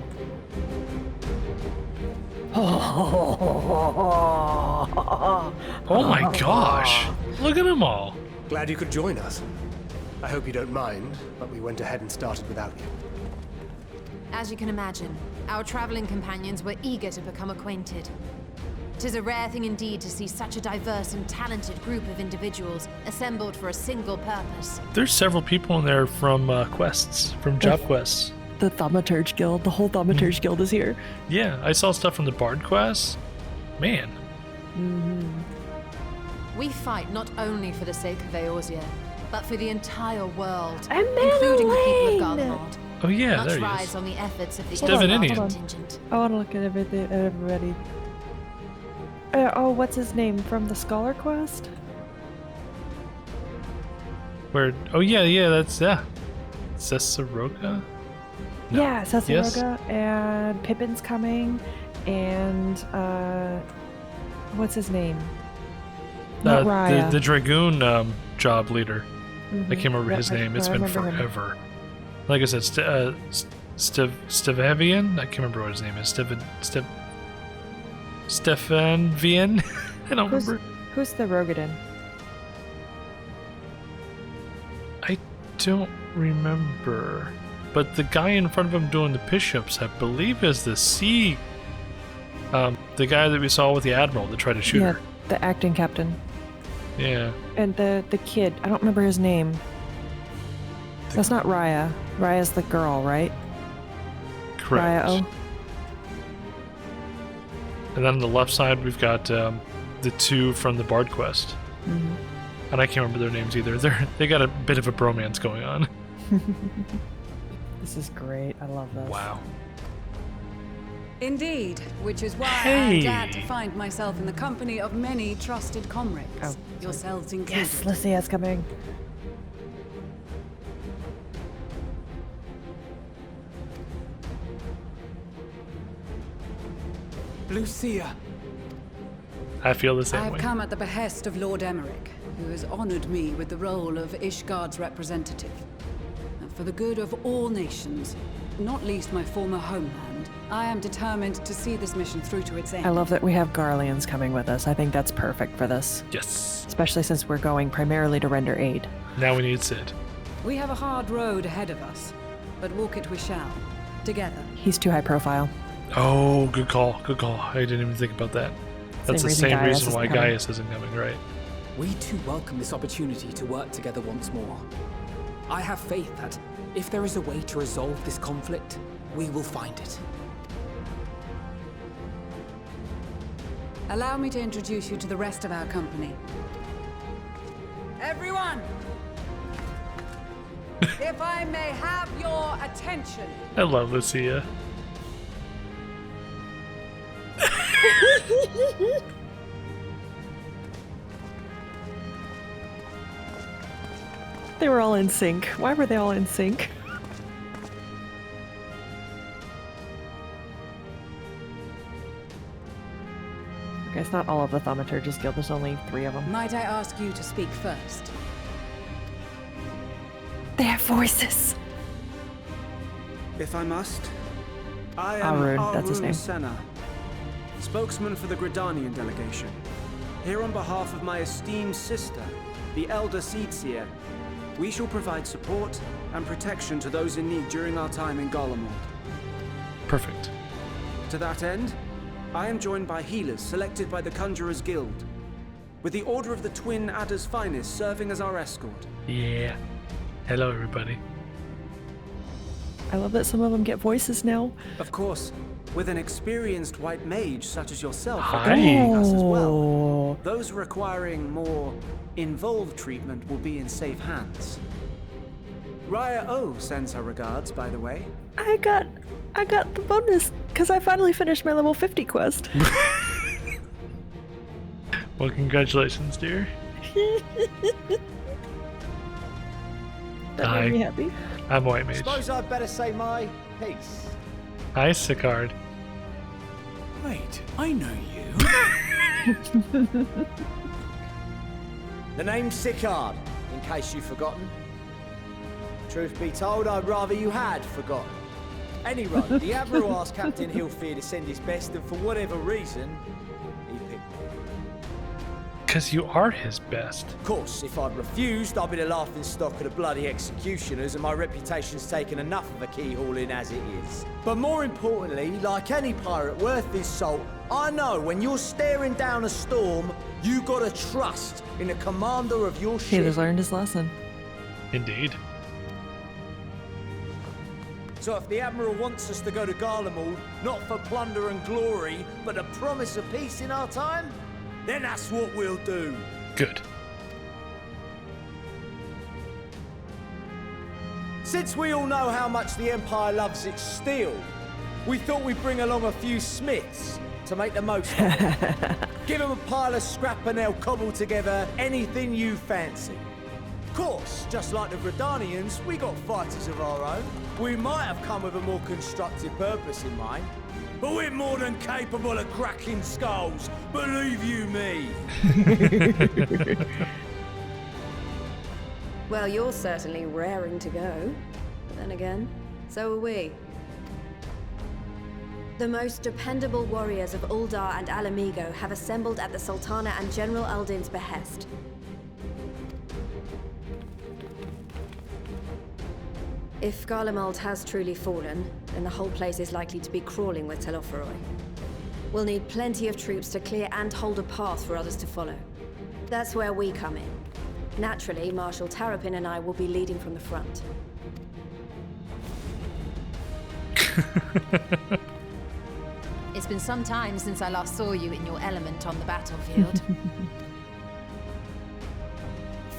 Speaker 1: Oh my gosh. Look at them all.
Speaker 6: Glad you could join us. I hope you don't mind, but we went ahead and started without you.
Speaker 7: As you can imagine, our traveling companions were eager to become acquainted. 'Tis a rare thing indeed to see such a diverse and talented group of individuals assembled for a single purpose.
Speaker 1: There's several people in there from quests, from job quests.
Speaker 2: The Thaumaturge Guild, the whole Thaumaturge Guild is here.
Speaker 1: Yeah, I saw stuff from the Bard quests. Man.
Speaker 7: We fight not only for the sake of Eorzea, but for the entire world,
Speaker 2: And
Speaker 7: including the people of
Speaker 2: Madeline!
Speaker 7: Garlemald.
Speaker 1: Oh yeah,
Speaker 7: Much
Speaker 1: there he
Speaker 7: rides
Speaker 1: is.
Speaker 7: on the efforts of the
Speaker 1: Stevenian.
Speaker 7: Garlemald contingent.
Speaker 2: I want to look at everybody. What's his name from the Scholar Quest?
Speaker 1: Where? Oh yeah, that's Cessaroga? No.
Speaker 2: Yeah,
Speaker 1: Yes?
Speaker 2: Sasaroga, and Pippin's coming, and what's his name? Not Raya.
Speaker 1: The Dragoon job leader.
Speaker 2: Mhm.
Speaker 1: I can't remember
Speaker 2: Yep,
Speaker 1: his name. It's
Speaker 2: I
Speaker 1: been
Speaker 2: remember him.
Speaker 1: forever. Like I said, Stevavian? I can't remember what his name is. Stefan-Vian? I don't remember.
Speaker 2: Who's the Rogadin?
Speaker 1: I don't remember. But the guy in front of him doing the push-ups, I believe, is the sea. The guy that we saw with the admiral that tried to shoot her.
Speaker 2: The acting captain.
Speaker 1: Yeah.
Speaker 2: And the kid. I don't remember his name. That's not Raya. Raya's the girl, right?
Speaker 1: Correct.
Speaker 2: Raya.
Speaker 1: And then on the left side, we've got the two from the Bard quest.
Speaker 2: Mm-hmm.
Speaker 1: And I can't remember their names either. They got a bit of a bromance going on.
Speaker 2: This is great. I love this.
Speaker 1: Wow.
Speaker 8: Indeed, which is why
Speaker 1: Hey.
Speaker 8: I'm glad to find myself in the company of many trusted comrades,
Speaker 2: Oh,
Speaker 8: yourselves included.
Speaker 2: Yes, Lycia's coming.
Speaker 4: Lucia!
Speaker 1: I feel the
Speaker 8: I
Speaker 1: same
Speaker 8: have
Speaker 1: way.
Speaker 8: come at the behest of Lord Emmerich, who has honored me with the role of Ishgard's representative. And for the good of all nations, not least my former homeland, I am determined to see this mission through to its end.
Speaker 2: I love that we have Garleans coming with us. I think that's perfect for this.
Speaker 1: Yes.
Speaker 2: Especially since we're going primarily to render aid.
Speaker 1: Now we need Sid.
Speaker 8: We have a hard road ahead of us, but walk it we shall, together.
Speaker 2: He's too high profile.
Speaker 1: Oh, good call. Good call. I didn't even think about that. That's the same
Speaker 2: Gaius
Speaker 1: reason why
Speaker 2: isn't coming.
Speaker 1: Gaius isn't coming, right?
Speaker 4: We too welcome this opportunity to work together once more. I have faith that if there is a way to resolve this conflict, we will find it.
Speaker 8: Allow me to introduce you to the rest of our company. Everyone! If I may have your attention.
Speaker 1: I love Lucia.
Speaker 2: They were all in sync. Why were they all in sync? Okay, it's not all of the Thaumaturges Guild. There's only 3 of them.
Speaker 8: Might I ask you to speak first?
Speaker 2: They have voices.
Speaker 9: If I must, I am
Speaker 2: Arun, that's his name.
Speaker 9: Senna, spokesman for the Gridanian delegation. Here on behalf of my esteemed sister, the Elder Seedseer, we shall provide support and protection to those in need during our time in Garlemald.
Speaker 1: Perfect.
Speaker 9: To that end, I am joined by healers selected by the Conjurers Guild, with the Order of the Twin Adder's Finest serving as our escort.
Speaker 1: Yeah. Hello, everybody.
Speaker 2: I love that some of them get voices now.
Speaker 9: Of course, with an experienced white mage such as yourself
Speaker 1: Hi.
Speaker 9: accompanying us as well.
Speaker 2: Oh.
Speaker 9: Those requiring more involved treatment will be in safe hands. Raya O sends her regards, by the way.
Speaker 2: I got the bonus because I finally finished my level 50 quest.
Speaker 1: Well, congratulations, dear.
Speaker 2: That
Speaker 1: Hi.
Speaker 2: made me happy.
Speaker 1: I'm White Mage.
Speaker 10: Suppose I'd better say my piece.
Speaker 1: Hi, Sicard.
Speaker 10: Wait, I know you. The name's Sicard, in case you've forgotten. Truth be told, I'd rather you had forgotten. Anyway, the Admiral asked Captain Hillfear to send his best, and for whatever reason, he picked me.
Speaker 1: Because you are his best.
Speaker 10: Of course, if I'd refused, I'd be the laughing stock of the bloody executioners, and my reputation's taken enough of a keyhauling as it is. But more importantly, like any pirate worth his salt, I know when you're staring down a storm, you gotta trust in the commander of your
Speaker 2: He
Speaker 10: ship.
Speaker 2: has learned his lesson.
Speaker 1: Indeed.
Speaker 10: So if the Admiral wants us to go to Garlemald, not for plunder and glory, but the promise of peace in our time, then that's what we'll do.
Speaker 1: Good.
Speaker 10: Since we all know how much the Empire loves its steel, we thought we'd bring along a few smiths to make the most of it. Give them a pile of scrap and they'll cobble together anything you fancy. Of course, just like the Gridanians, we got fighters of our own. We might have come with a more constructive purpose in mind, but we're more than capable of cracking skulls, believe you me.
Speaker 11: Well, you're certainly raring to go. But then again, so are we. The most dependable warriors of Uldar and Alamigo have assembled at the Sultana and General Aldin's behest. If Garlemald has truly fallen, then the whole place is likely to be crawling with Telophoroi. We'll need plenty of troops to clear and hold a path for others to follow. That's where we come in. Naturally, Marshal Tarapin and I will be leading from the front.
Speaker 7: It's been some time since I last saw you in your element on the battlefield.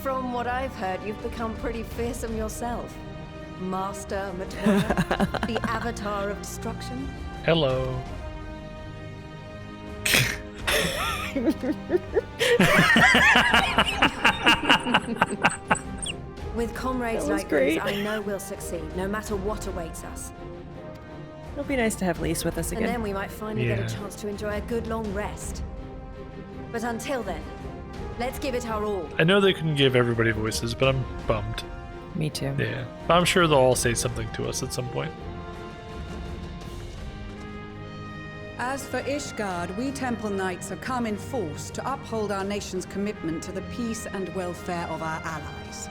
Speaker 11: From what I've heard, you've become pretty fearsome yourself. Master Matora, the avatar of destruction.
Speaker 1: Hello.
Speaker 11: With comrades
Speaker 2: That was
Speaker 11: like
Speaker 2: great.
Speaker 11: these, I know we'll succeed, no matter what awaits us.
Speaker 2: It'll be nice to have Lise with us
Speaker 11: And
Speaker 2: again.
Speaker 11: then we might finally get
Speaker 1: Yeah.
Speaker 11: a chance to enjoy a good long rest. But until then, let's give it our all.
Speaker 1: I know they couldn't give everybody voices, but I'm bummed.
Speaker 2: Me too.
Speaker 1: Yeah. But I'm sure they'll all say something to us at some point.
Speaker 8: As for Ishgard, we Temple Knights have come in force to uphold our nation's commitment to the peace and welfare of our allies.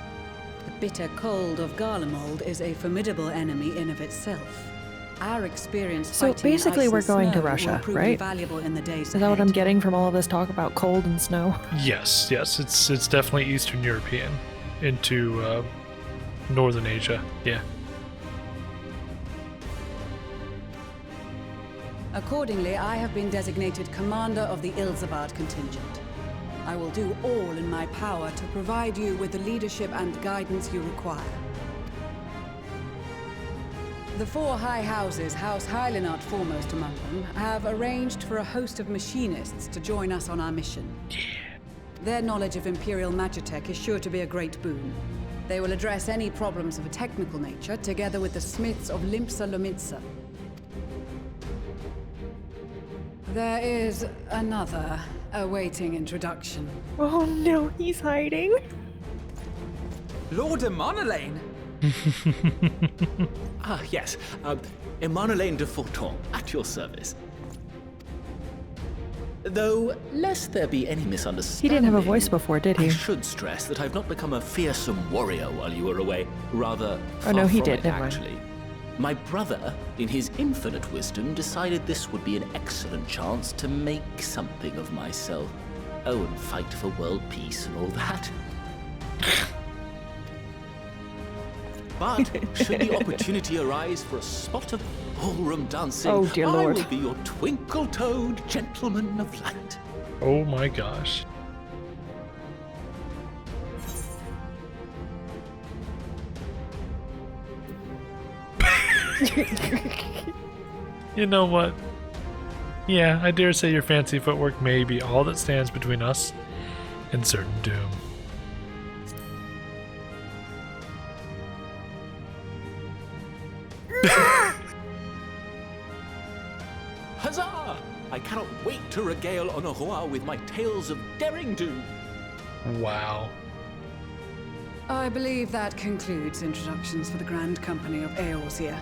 Speaker 8: The bitter cold of Garlemald is a formidable enemy in of itself. Our experience
Speaker 2: So
Speaker 8: fighting in
Speaker 2: basically
Speaker 8: ice
Speaker 2: we're
Speaker 8: and
Speaker 2: going to
Speaker 8: snow
Speaker 2: Russia,
Speaker 8: will prove
Speaker 2: right?
Speaker 8: invaluable in the days
Speaker 2: Is that what I'm
Speaker 8: ahead.
Speaker 2: getting from all of this talk about cold and snow?
Speaker 1: Yes, it's definitely Eastern European into Northern Asia. Yeah.
Speaker 8: Accordingly, I have been designated commander of the Ilzabard contingent. I will do all in my power to provide you with the leadership and guidance you require. The four high houses, House Hylinart foremost among them, have arranged for a host of machinists to join us on our mission. Their knowledge of Imperial Magitech is sure to be a great boon. They will address any problems of a technical nature, together with the smiths of Limpsa Lomitsa. There is another awaiting introduction.
Speaker 2: Oh no, he's hiding.
Speaker 4: Lord Emonolaine?
Speaker 12: Ah, yes. Emonolaine de Forton, at your service. Though, lest there be any misunderstanding...
Speaker 2: He didn't have a voice before, did he?
Speaker 12: I should stress that I've not become a fearsome warrior while you were away. Rather,
Speaker 2: Oh no, he
Speaker 12: far from
Speaker 2: did,
Speaker 12: it,
Speaker 2: never mind.
Speaker 12: actually. My brother, in his infinite wisdom, decided this would be an excellent chance to make something of myself. Oh, and fight for world peace and all that. But should the opportunity arise for a spot of ballroom dancing,
Speaker 2: Oh, dear
Speaker 12: I
Speaker 2: Lord.
Speaker 12: will be your twinkle-toed gentleman of light.
Speaker 1: Oh my gosh. You know what? Yeah, I dare say your fancy footwork may be all that stands between us and certain doom.
Speaker 12: Huzzah! I cannot wait to regale Eorzea with my tales of daring do.
Speaker 1: Wow.
Speaker 8: I believe that concludes introductions for the Grand Company of Eorzea.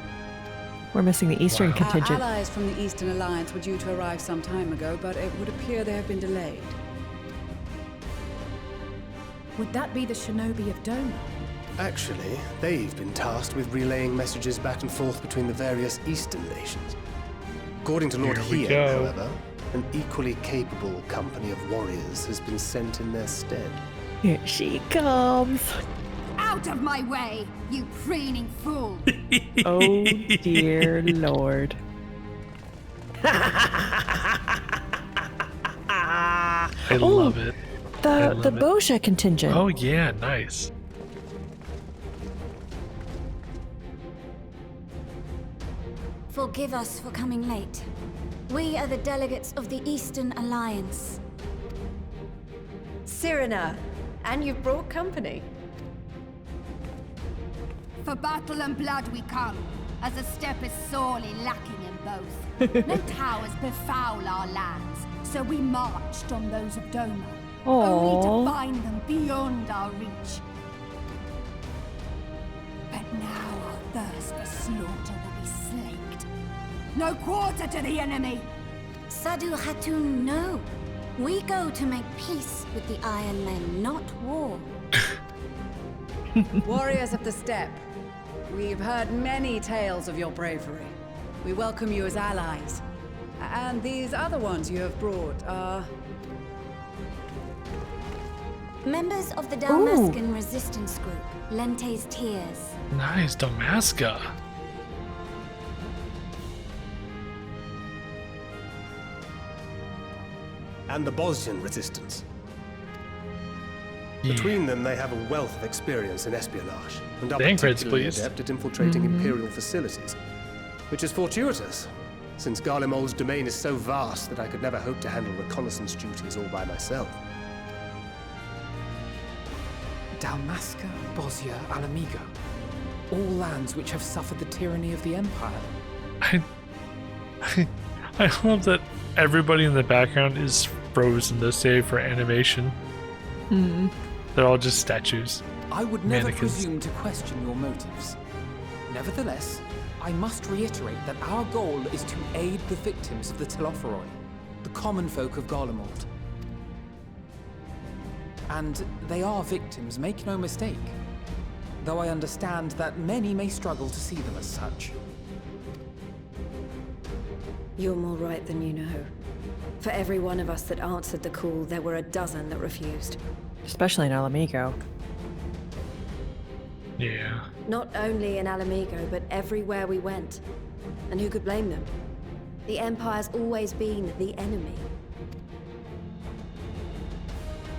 Speaker 2: We're missing the Eastern
Speaker 1: Wow.
Speaker 2: contingent.
Speaker 8: Our allies from the Eastern Alliance were due to arrive some time ago, but it would appear they have been delayed.
Speaker 5: Would that be the shinobi of Doma?
Speaker 6: Actually, they've been tasked with relaying messages back and forth between the various Eastern nations. According to Lord
Speaker 1: Here we
Speaker 6: Hien,
Speaker 1: go.
Speaker 6: however, an equally capable company of warriors has been sent in their stead.
Speaker 2: Here she comes.
Speaker 13: Out of my way, you preening fool!
Speaker 2: Oh dear Lord.
Speaker 1: I love it. I
Speaker 2: The
Speaker 1: love it.
Speaker 2: Bosha contingent.
Speaker 1: Oh yeah, nice.
Speaker 13: Forgive us for coming late. We are the delegates of the Eastern Alliance.
Speaker 11: Cyrena, and you've brought company.
Speaker 13: For battle and blood we come, as a step is sorely lacking in both. No towers befoul our lands, so we marched on those of Doma, only to
Speaker 2: Aww.
Speaker 13: find them beyond our reach. But now our thirst for slaughter will be slaked. No quarter to the enemy! Sadu Hatun, no. We go to make peace with the Iron Men, not war.
Speaker 8: Warriors of the Steppe, we've heard many tales of your bravery. We welcome you as allies. And these other ones you have brought are...
Speaker 13: Members of the Dalmascan resistance group, Lente's Tears.
Speaker 1: Nice, Damaska.
Speaker 6: And the Bosnian resistance.
Speaker 1: Yeah.
Speaker 6: Between them, they have a wealth of experience in espionage, and are
Speaker 1: Bank rates,
Speaker 6: particularly
Speaker 1: please.
Speaker 6: adept at infiltrating Imperial facilities. Which is fortuitous, since Garlemald's domain is so vast that I could never hope to handle reconnaissance duties all by myself.
Speaker 4: Dalmasca, Bosnia, Alamigo. All lands which have suffered the tyranny of the Empire.
Speaker 1: I love that everybody in the background is frozen to save for animation. They're all just statues.
Speaker 4: I would never
Speaker 1: Mannequins.
Speaker 4: presume to question your motives. Nevertheless, I must reiterate that our goal is to aid the victims of the Telophoroi, the common folk of Garlemald. And they are victims, make no mistake. Though I understand that many may struggle to see them as such.
Speaker 11: You're more right than you know. For every one of us that answered the call, there were a dozen that refused.
Speaker 2: Especially in Alamigo.
Speaker 1: Yeah.
Speaker 11: Not only in Alamigo, but everywhere we went. And who could blame them? The Empire's always been the enemy.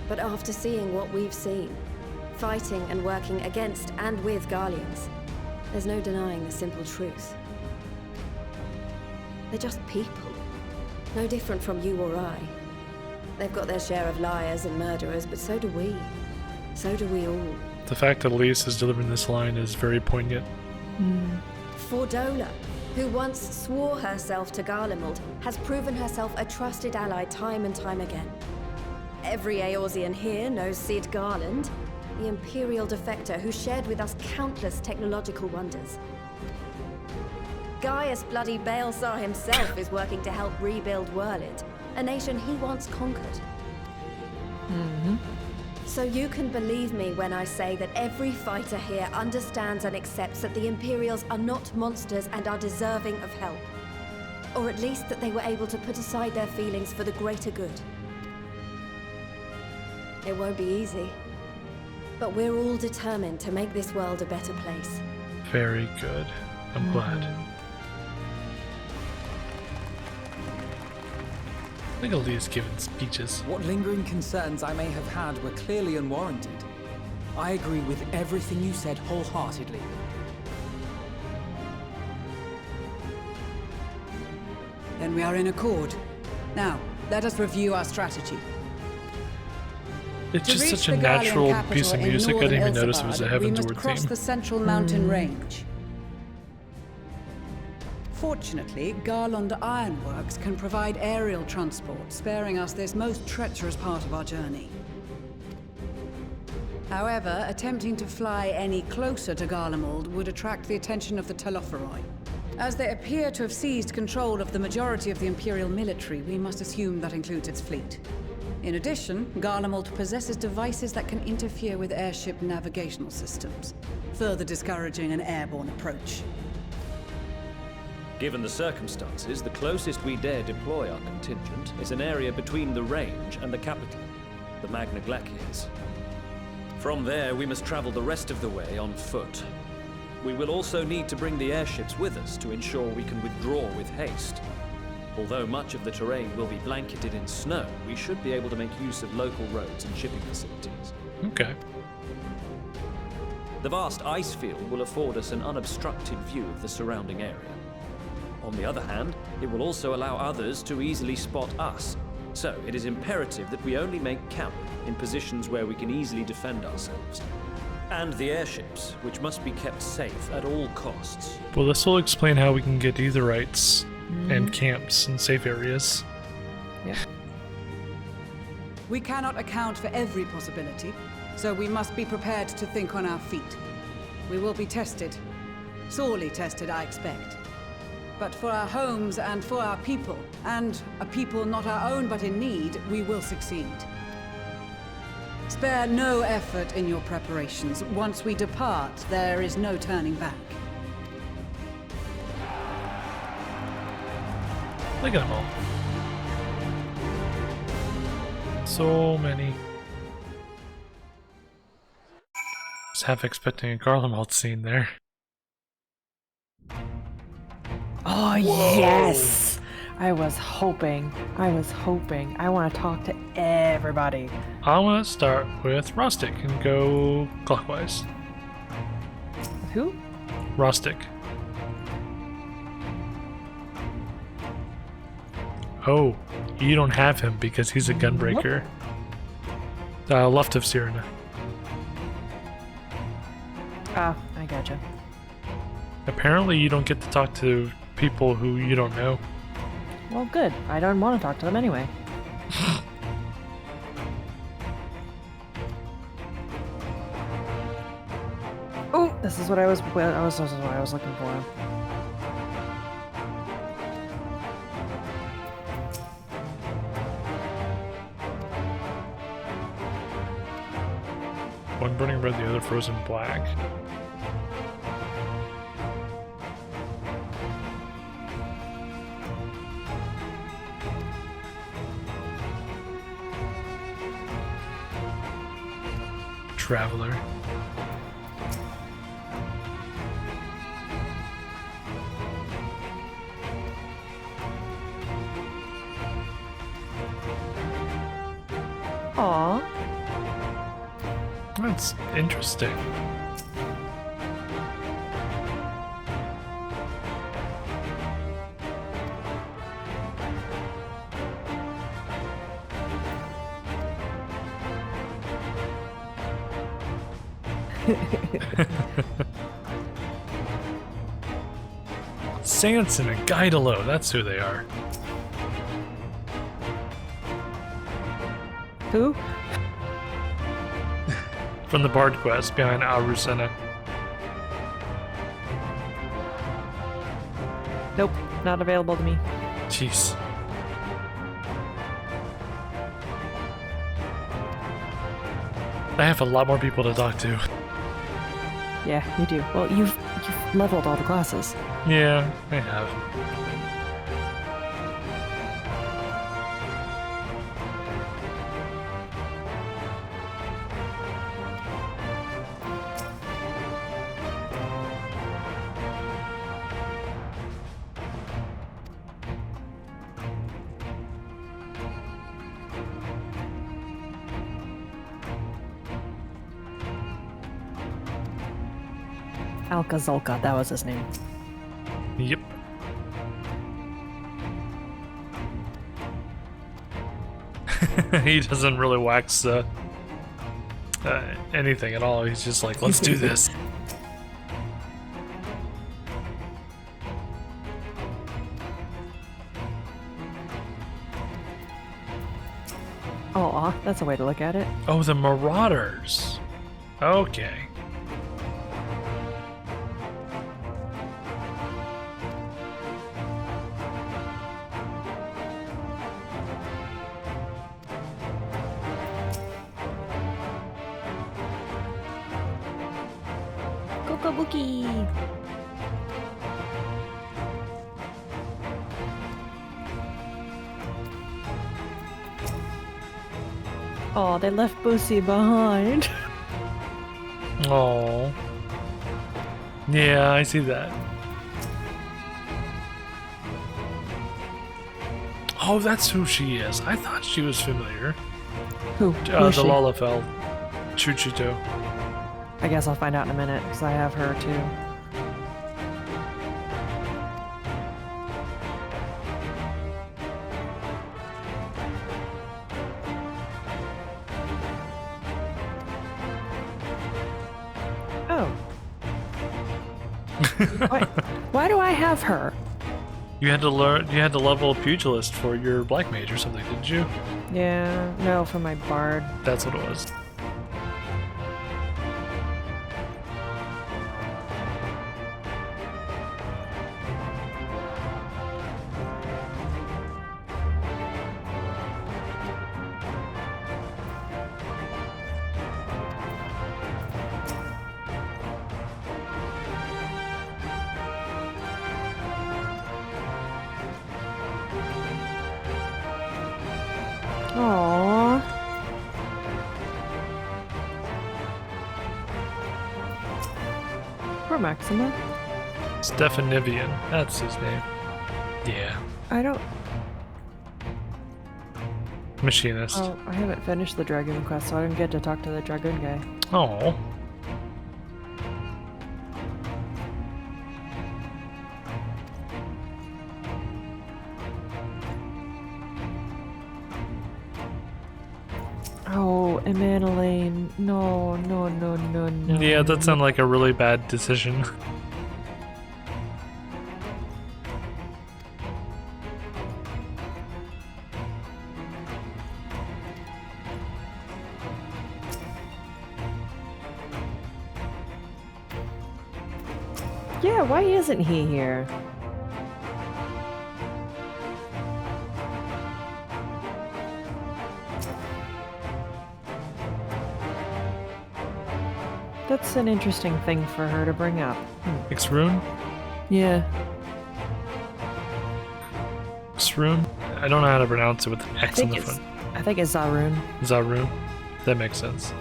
Speaker 11: But after seeing what we've seen, fighting and working against and with Garleans, there's no denying the simple truth. They're just people. No different from you or I. They've got their share of liars and murderers, but so do we. So do we all.
Speaker 1: The fact that Elise is delivering this line is very poignant.
Speaker 11: Fordola, who once swore herself to Garlemald, has proven herself a trusted ally time and time again. Every Eorzean here knows Cid Garland, the Imperial defector who shared with us countless technological wonders. Gaius bloody Balesar himself is working to help rebuild Werlid, a nation he once conquered. So you can believe me when I say that every fighter here understands and accepts that the Imperials are not monsters and are deserving of help. Or at least that they were able to put aside their feelings for the greater good. It won't be easy, but we're all determined to make this world a better place.
Speaker 1: Very good. I'm glad. I think Elise giving speeches.
Speaker 4: What lingering concerns I may have had were clearly unwarranted. I agree with everything you said wholeheartedly.
Speaker 8: Then we are in accord. Now, let us review our strategy.
Speaker 1: It's
Speaker 8: To
Speaker 1: just
Speaker 8: reach
Speaker 1: such a
Speaker 8: the Garlean
Speaker 1: natural
Speaker 8: capital
Speaker 1: piece of
Speaker 8: in
Speaker 1: music, I
Speaker 8: northern
Speaker 1: didn't even notice it was a
Speaker 8: Elsabard, we
Speaker 1: Heavensward
Speaker 8: must cross
Speaker 1: theme.
Speaker 8: the central mountain range. Fortunately, Garlemald Ironworks can provide aerial transport, sparing us this most treacherous part of our journey. However, attempting to fly any closer to Garlemald would attract the attention of the Telophoroi. As they appear to have seized control of the majority of the Imperial military, we must assume that includes its fleet. In addition, Garlemald possesses devices that can interfere with airship navigational systems, further discouraging an airborne approach.
Speaker 14: Given the circumstances, the closest we dare deploy our contingent is an area between the range and the capital, the Magna Glaciers. From there, we must travel the rest of the way on foot. We will also need to bring the airships with us to ensure we can withdraw with haste. Although much of the terrain will be blanketed in snow, we should be able to make use of local roads and shipping facilities.
Speaker 1: Okay.
Speaker 14: The vast ice field will afford us an unobstructed view of the surrounding area. On the other hand, it will also allow others to easily spot us. So, it is imperative that we only make camp in positions where we can easily defend ourselves. And the airships, which must be kept safe at all costs.
Speaker 1: Well, this will explain how we can get Aetherites and camps in safe areas.
Speaker 2: Yeah.
Speaker 8: We cannot account for every possibility, so we must be prepared to think on our feet. We will be tested. Sorely tested, I expect. But for our homes and for our people, and a people not our own but in need, we will succeed. Spare no effort in your preparations. Once we depart, there is no turning back.
Speaker 1: Look at them all. So many. Was half expecting a Garlemald scene there.
Speaker 2: Oh, yes! I was hoping. I want to talk to everybody.
Speaker 1: I want to start with Rostic and go clockwise.
Speaker 2: Who?
Speaker 1: Rostic. Oh, you don't have him because he's a gunbreaker. Left of Sirena.
Speaker 2: Ah, I gotcha.
Speaker 1: Apparently you don't get to talk to people who you don't know.
Speaker 2: Well, good. I don't want to talk to them anyway. Oh, this is what I was looking for.
Speaker 1: One burning red, the other frozen black. Traveler.
Speaker 2: Aww.
Speaker 1: That's interesting. Sanson and Guidalo, that's who they are.
Speaker 2: Who?
Speaker 1: From the Bard quest behind Arusena.
Speaker 2: Nope, not available to me.
Speaker 1: Jeez. I have a lot more people to talk to.
Speaker 2: Yeah, you do. Well, you've leveled all the classes.
Speaker 1: Yeah, I have.
Speaker 2: Alka Zolka, that was his name.
Speaker 1: Yep. He doesn't really wax anything at all. He's just like, let's do this.
Speaker 2: Oh, that's a way to look at it.
Speaker 1: Oh, the Marauders. Okay.
Speaker 2: Kokobuki! Oh, they left Boosie behind.
Speaker 1: Oh. Yeah, I see that. Oh, that's who she is. I thought she was familiar.
Speaker 2: Who?
Speaker 1: The Lalafell. Chuchito.
Speaker 2: I guess I'll find out in a minute, because I have her too. Oh. Why do I have her?
Speaker 1: You had to learn. You had to level Pugilist for your Black Mage or something, didn't you?
Speaker 2: Yeah, no, for my Bard.
Speaker 1: That's what it was.
Speaker 2: Aww. Poor Maxima.
Speaker 1: Stephanivian. That's his name. Yeah.
Speaker 2: I don't...
Speaker 1: Machinist.
Speaker 2: Oh, I haven't finished the Dragoon quest, so I didn't get to talk to the Dragoon guy.
Speaker 1: Oh.
Speaker 2: Oh, Emanuele. No.
Speaker 1: Yeah, that sounded like a really bad decision.
Speaker 2: Yeah, why isn't he here? That's an interesting thing for her to bring up.
Speaker 1: Ixrune?
Speaker 2: Yeah.
Speaker 1: Ixrune? I don't know how to pronounce it with an X in the front.
Speaker 2: I think it's Zaroon.
Speaker 1: Zaroon? That makes sense.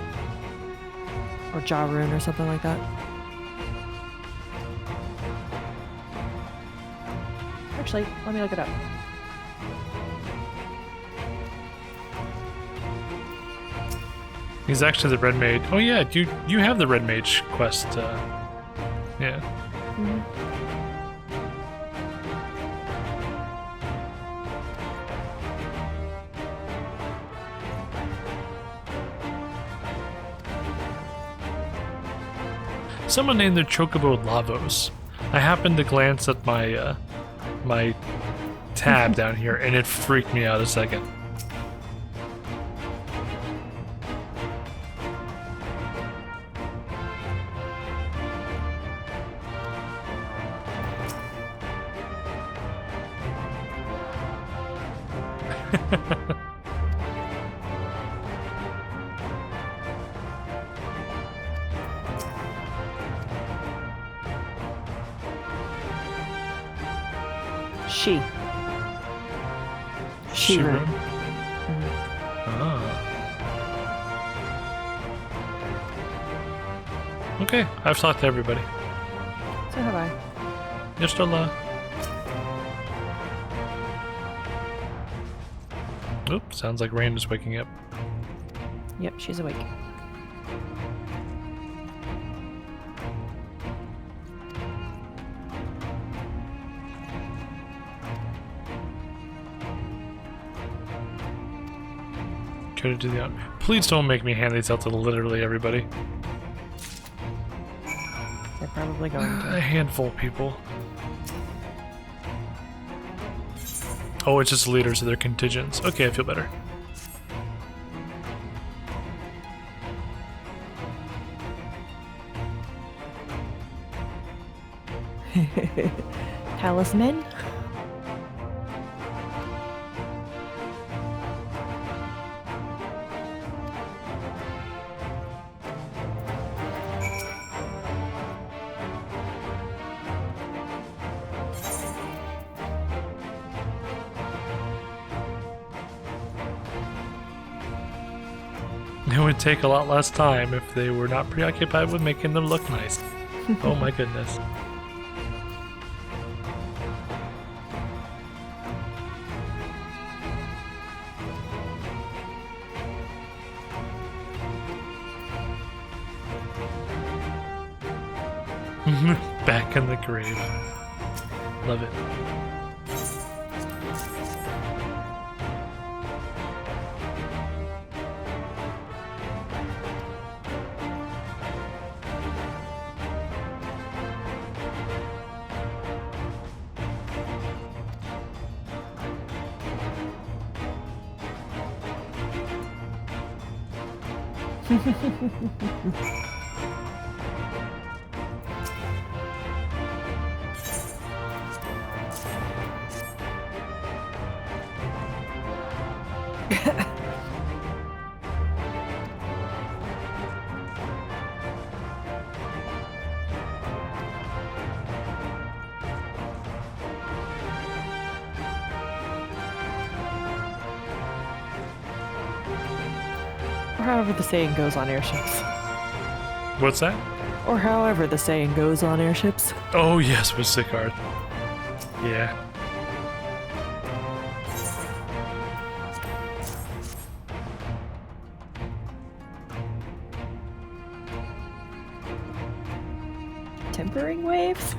Speaker 2: Or Jaroon or something like that. Actually, let me look it up.
Speaker 1: He's actually the Red Mage. Oh yeah, you have the Red Mage quest. Yeah.
Speaker 2: Mm-hmm.
Speaker 1: Someone named their Chocobo Lavos. I happened to glance at my my tab down here, and it freaked me out a second.
Speaker 2: She.
Speaker 1: Shirun.
Speaker 2: Mm-hmm.
Speaker 1: Ah. Okay, I've talked to everybody.
Speaker 2: So have I.
Speaker 1: You're still Oop, sounds like Rain is waking up.
Speaker 2: Yep, she's awake.
Speaker 1: Try to do the out. Please don't make me hand these out to literally everybody.
Speaker 2: They're probably going to.
Speaker 1: A handful of people. Oh, it's just leaders of their contingents. Okay, I feel better.
Speaker 2: Talisman?
Speaker 1: It would take a lot less time if they were not preoccupied with making them look nice. Oh my goodness. Back in the grave. Love it.
Speaker 2: Or however the saying goes on airships.
Speaker 1: What's that?
Speaker 2: Or however the saying goes on airships.
Speaker 1: Oh yes, with Sicard. Yeah.
Speaker 2: Tempering waves?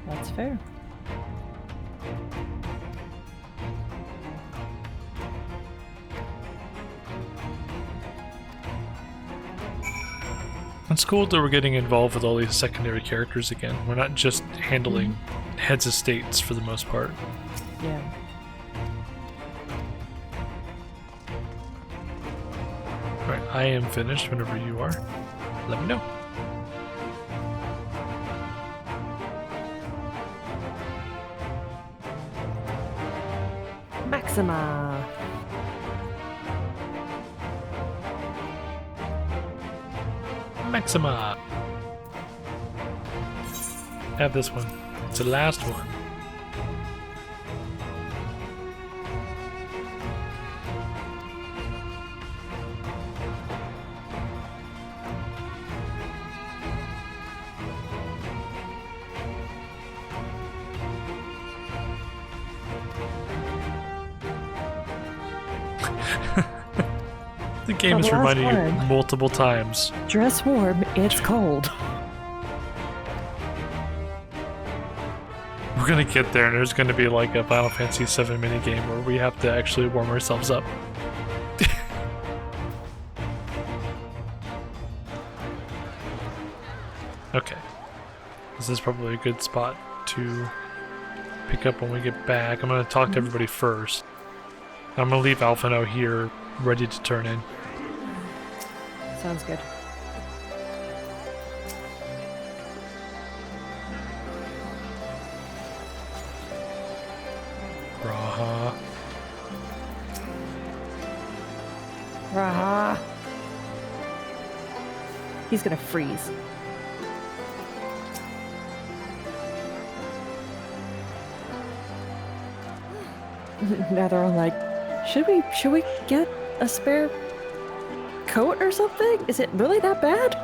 Speaker 2: That's fair.
Speaker 1: It's cool that we're getting involved with all these secondary characters again. We're not just handling heads of states for the most part.
Speaker 2: Yeah.
Speaker 1: Alright, I am finished whenever you are. Let me know.
Speaker 2: Maxima!
Speaker 1: Maxima! Have this one. It's the last one. The game is reminding you multiple times.
Speaker 2: Dress warm, it's cold.
Speaker 1: We're gonna get there and there's gonna be like a Final Fantasy VII minigame where we have to actually warm ourselves up. Okay. This is probably a good spot to pick up when we get back. I'm gonna talk to everybody first. I'm gonna leave Alphino here, ready to turn in.
Speaker 2: Sounds good.
Speaker 1: Raha.
Speaker 2: Raha. He's gonna freeze. Now they're all like, should we get a spare coat or something? Is it really that bad?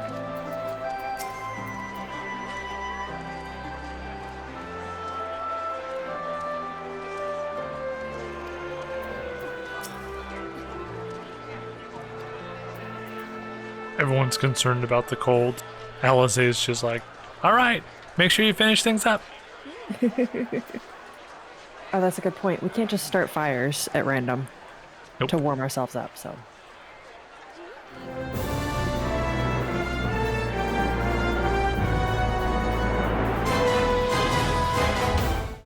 Speaker 1: Everyone's concerned about the cold. Alizé is just like, All right, make sure you finish things up.
Speaker 2: Oh, that's a good point. We can't just start fires at random
Speaker 1: Nope.
Speaker 2: to warm ourselves up, so...